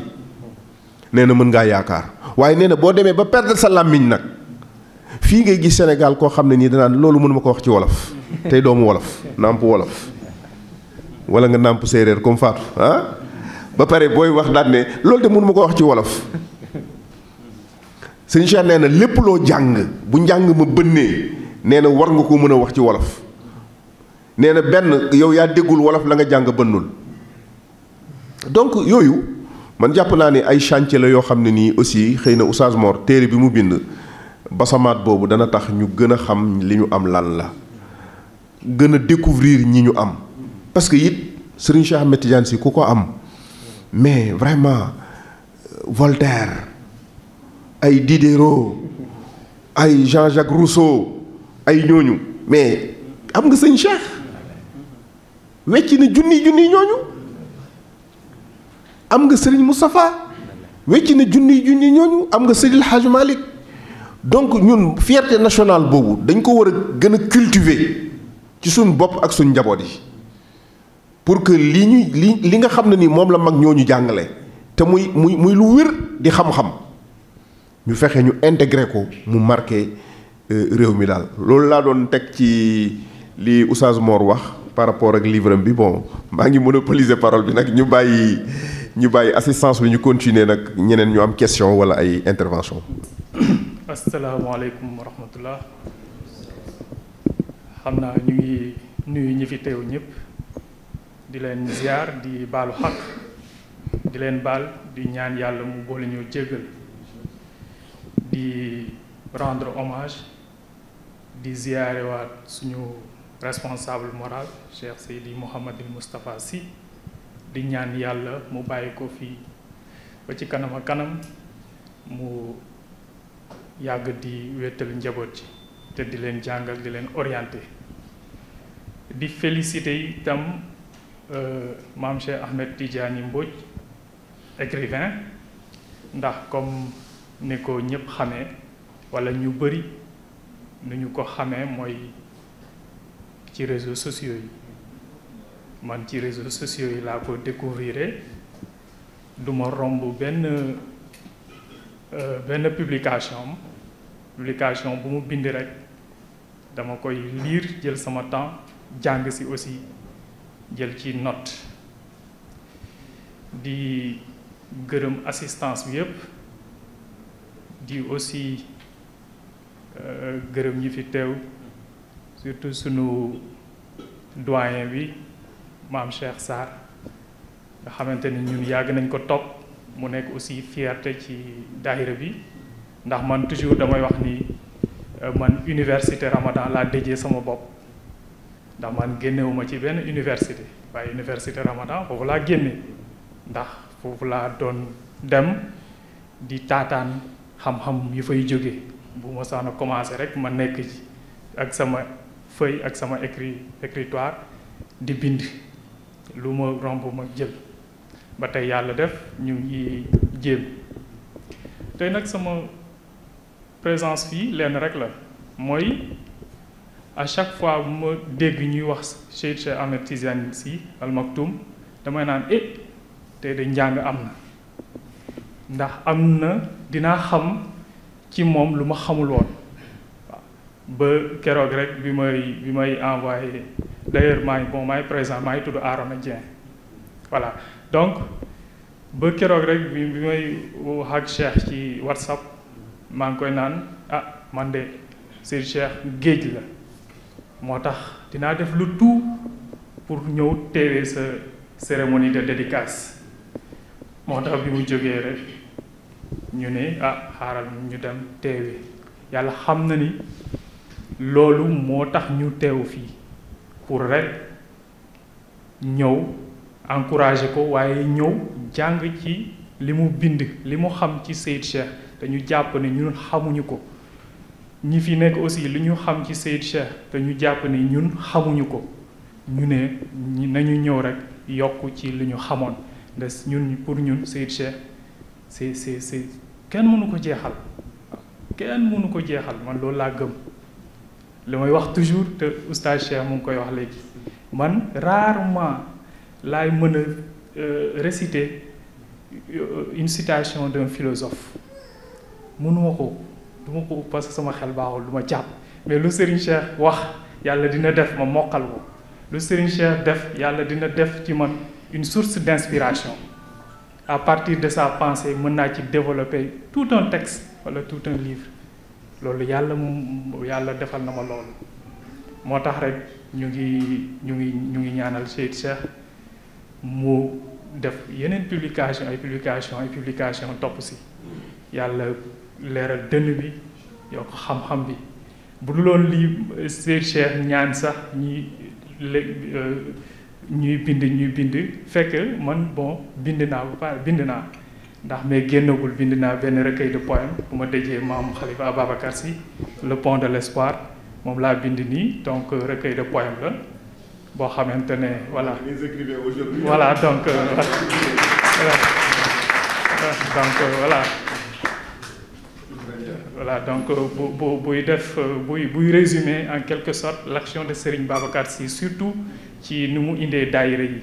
S5: nee na mën ngaa yaakaar waaye nee na boo demee ba perdre sa làmmiñ nag fii ngay gis Sénégal koo xam ne nii danaan loolu mënuma ko wax ci wolof tey doomu wolof nàmp wolof wala nga nàmp séeréer comme Fatou ba pare booy wax daal ne loolu de mënuma ko wax ci wolof sëñ Cheikh nee na lépp loo jàng bu njàng ma bënnee nee na war nga ko mën a wax ci wolof nee na benn yow yaa déggul wolof la nga jàng bënnul donc yooyu man jàpp naa ne ay chantier la yoo xam ne nii aussi xëy na Oustaz Mor téere bi mu bind basamaat boobu dana tax ñu gën a xam li ñu am lan la gën a découvrir ñi ñu am parce que it Serigne Cheikh Ahmed Tidiane Sy ku ko am mais vraiment Voltaire ay Diderot ay Jean-Jacques Rousseau ay ñooñu mais am nga sëñ Cheikh wecc na junni ñooñu am nga Serigne Moustapha wecc na junni ñooñu am nga Seydi El Hadji Malick donc ñun fierté nationale boobu dañ ko war a gën a cultiver ci suñ bopp ak suñ njaboot yi pour que li nga xam ne ni moom la mag ñooñu jàngale te muy lu wér di xam-xam ñu fexe ñu intégré ko mu marqué réew mi daal loolu laa doon teg ci li Oustaz Mor wax par rapport ak livre bi bon maa ngi monopoliser parole bi nag ñu bàyyi ñu bàyyi assistance bi ñu continuer nag ñeneen ñu am question wala ay intervention.
S8: asalaamaaleykum wa rahmatullah. xam naa ñu ngi nuyu ñi fi teew ñëpp di leen ziar di baalu xaq di leen baal di ñaan yàlla mu boole ñu jéggal di rendre hommage di ziare waat suñu responsable moral Cheikh Seydi Mouhamadul Moustapha Sy di ñaan yàlla mu bàyyi ko fii ba ci kanam a kanam mu yàgg di wéttal njaboot ji te di leen jàngal di leen orienté di féliciter itam maam Cheikh Ahmed Tidiane Mbodj écrivain ndax comme ni ko ñëpp xamee walla ñu bëri nu ñu ko xamee mooy ci réseaux sociaux yi man ci réseaux sociaux yi laa ko découvrir du ma romb benn publication bu mu bind rek dama koy lire jël sama temps jàng ci aussi jël ci note di gërëm assistance bi yëpp di aussi gërëm ñi fi teew surtout sunu doyen bi maam Cheikh Sarr nga xamante ni ñun yàgg nañ ko topp mu nekk aussi fierté ci daayira bi ndax man toujours damay wax ni man université Ramadan laa déjee sama bopp ndax man génnewuma ci benn université waaye université Ramadan foofu laa génne ndax foofu laa doon dem di taataan xam-xam yu fay jóge bu ma saana commencé rek ma nekk ci ak sama feuille ak sama écritoire di bind lu ma romb ma jël ba tey yàlla def ñu ngi jéem tey nag sama présence fii lenn rek la mooy à chaque fois bu ma dégg ñuy wax Cheikh Ahmed Tidiane Sy Al Maktoum damay naan tey de njàng am na ndax am na dinaa xam ci moom lu ma xamul woon waaw ba keroog rek bi may envoyé d'ailleurs maay présent maa ngi tudd Arona Dieng voilà donc ba keroog rek bi may wax ak Cheikh ci WhatsApp maa ngi koy naan man de Seydi Cheikh géej la moo tax dinaa def lu tout pour ñëw teewee sa cérémonie de dédicace moo tax bi mu jógee rek ñu ne xaaral ñu dem teewee yàlla xam na ni loolu moo tax ñu teew fii pour rek ñëw encourager ko waaye ñëw jàng ci li mu bind li mu xam ci Seydi Cheikh te ñu jàpp ne ñun xamuñu ko ñi fi nekk aussi li ñu xam ci Seydi Cheikh te ñu jàpp ne ñun xamuñu ko ñu ne nañu ñëw rek yokk ci li ñu xamoon ndes ñun pour ñun Seydi Cheikh c'est kenn mënu ko jeexal kenn mënu ko jeexal man loolu laa gëm li may wax toujours te oustaz Cheikh mu ngi koy wax léegi man rarement laay mën a réciter une citation d'un philosophe mënuma ko duma ko parce que sama xel baaxul du ma jàpp mais lu Serigne Cheikh wax yàlla dina def ma mokkal ko lu Serigne Cheikh def yàlla dina def ci man une source d'inspiration à partir de sa pensée mën naa ci développer tout un texte wala tout un livre loolu yàlla defal na ma loolu moo tax rek ñu ngi ñaanal Seydi Cheikh mu def yeneen publication topp si yàlla leeral dënn bi yokk xam-xam bi bu dul woon lii Seydi Cheikh ñaan sax ñuy bind fekk man bind naa ndax mais génnagul bind naa benn recueil de poèmes bu ma dëjee maam Khalifa Ababacar Sy le pont de l'espoir moom laa bind nii donc recueil de poèmes la boo xamante ne voilà donc voilà donc buy résumer en quelque sorte l'action de Serigne Babacar Sy surtout ci ni mu indee daayira yi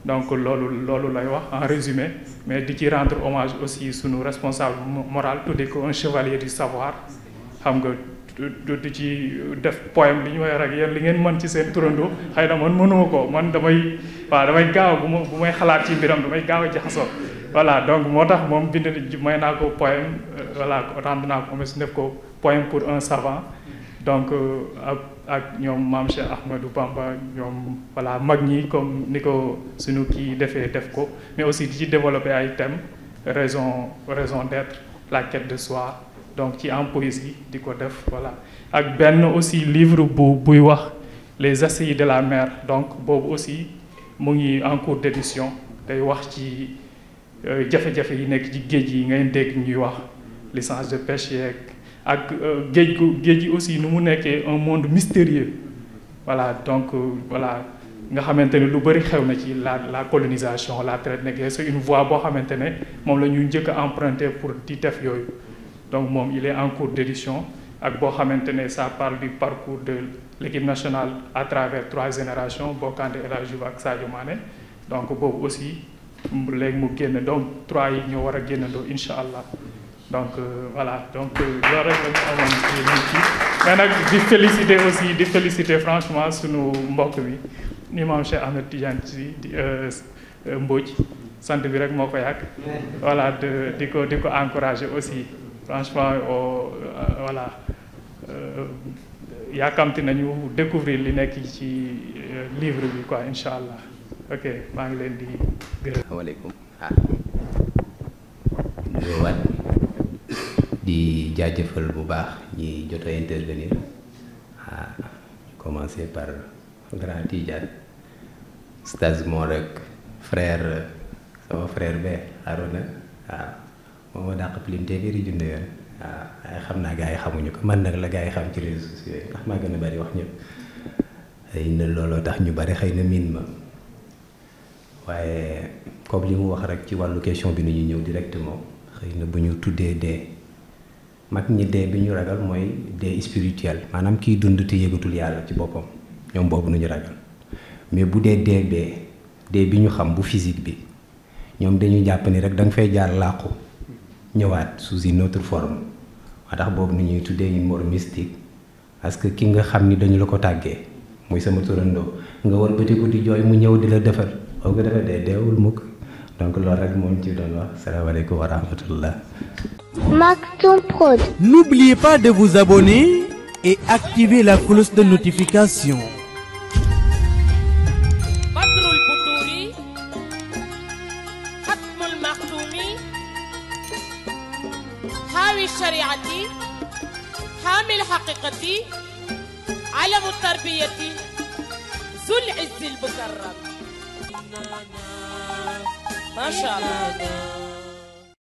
S8: donc loolu lay wax en résumé mais di ci rendre hommage aussi sunu responsable moral tuddee ko un chevalier du savoir xam nga di ci def poème li ñu wax rek yéen li ngeen mën ci seen turandoo xëy na man mënuma ko man damay waaw damay gaaw bu may xalaat ci mbiram damay gaaw a jaxasoo voilà donc moo tax moom bind may naa ko poème voilà rendre naa ko def ko poème pour un savant donc ak ñoom maam Cheikh Ahmadou Bamba ñoom voilà mag ñi comme ni ko suñu kii def ko mais aussi di ci développer ay thèmes raison d'être la quête de soi donc ci en poésie di ko def voilà ak benn aussi livre buy wax les essais de la mer donc boobu aussi mu ngi en cours d'édition day wax ci jafe-jafe yi nekk ci géej yi ngay dégg ñuy wax licence de pêche yeeg ak géej gi aussi nu mu nekkee un monde mystérieux voilà donc voilà nga xamante ne lu bëri xew na ci la colonisation la traite négrière c'est une voie boo xamante ne moom la ñuy njëkk a emprunter pour di def yooyu donc moom il est en cours d'édition ak boo xamante ne ça parle du parcours de l'équipe nationale à travers 3 générations Bokandé El Hadji Diouf ak Sadio Mané donc boobu aussi léegi mu génn donc 3 yi ñoo war a génnandoo incha allah donc voilà donc loolu rek la ñu amoon ci mais nag di féliciter franchement sunu mbokk bi Imam Cheikh Ahmed Tidiane Sy di Mbodj sant bi rek moo ko yàgg voilà di ko encourager aussi franchement voilà yaakamti nañu découvrir li nekk ci livre bi quoi incha allah ok maa ngi leen di gërëm.
S1: asalaamaaleykum nuyuwaat di jaajëfal bu baax ñi jot a intervenir commencer par grand Tidiane stage moo rek frère sama frère be Arona waaw moo ma dàq pilim téeméeri junne yoon waaw ay xam naa gars yi xamuñu ko man nag la gars yi xam ci réseaux sociaux yi ndax maa gën a bari wax ñëpp xëy na looloo tax ñu bari xëy na miin ma waaye comme li mu wax rek ci wàllu question bi nu ñu ñëw directement xëy na bu ñu tuddee dee mag ñi dee bi ñu ragal mooy dee spirituel maanaam kiy dund te yëgatul yàlla ci boppam ñoom boobu nu ñu ragal mais bu dee dee bi ñu xam bu physique bi ñoom dañuy jàpp ni rek da nga fay jaar làqu ñëwaat sous une autre forme moo tax boobu ni ñuy tuddee une mort mystique parce que ki nga xam ni dañu la ko tàggee muy sama turandoo nga war bëti ko di jooy mu ñëw di la defal boo ko defee deewul mukk donc loolu rek moom ci doon wax salaamaaleykum wa rahmatullah.
S2: Maktoum Prod. N'oubliez pas de vous abonner et activer la cloche de notification.
S3: Badrul Buturi, Khatmul Maktoumi, Hawi Shariati, Hamil Haqiqati, Alam Tarbiyati, Zul Izz al Mukarram. ما شاء الله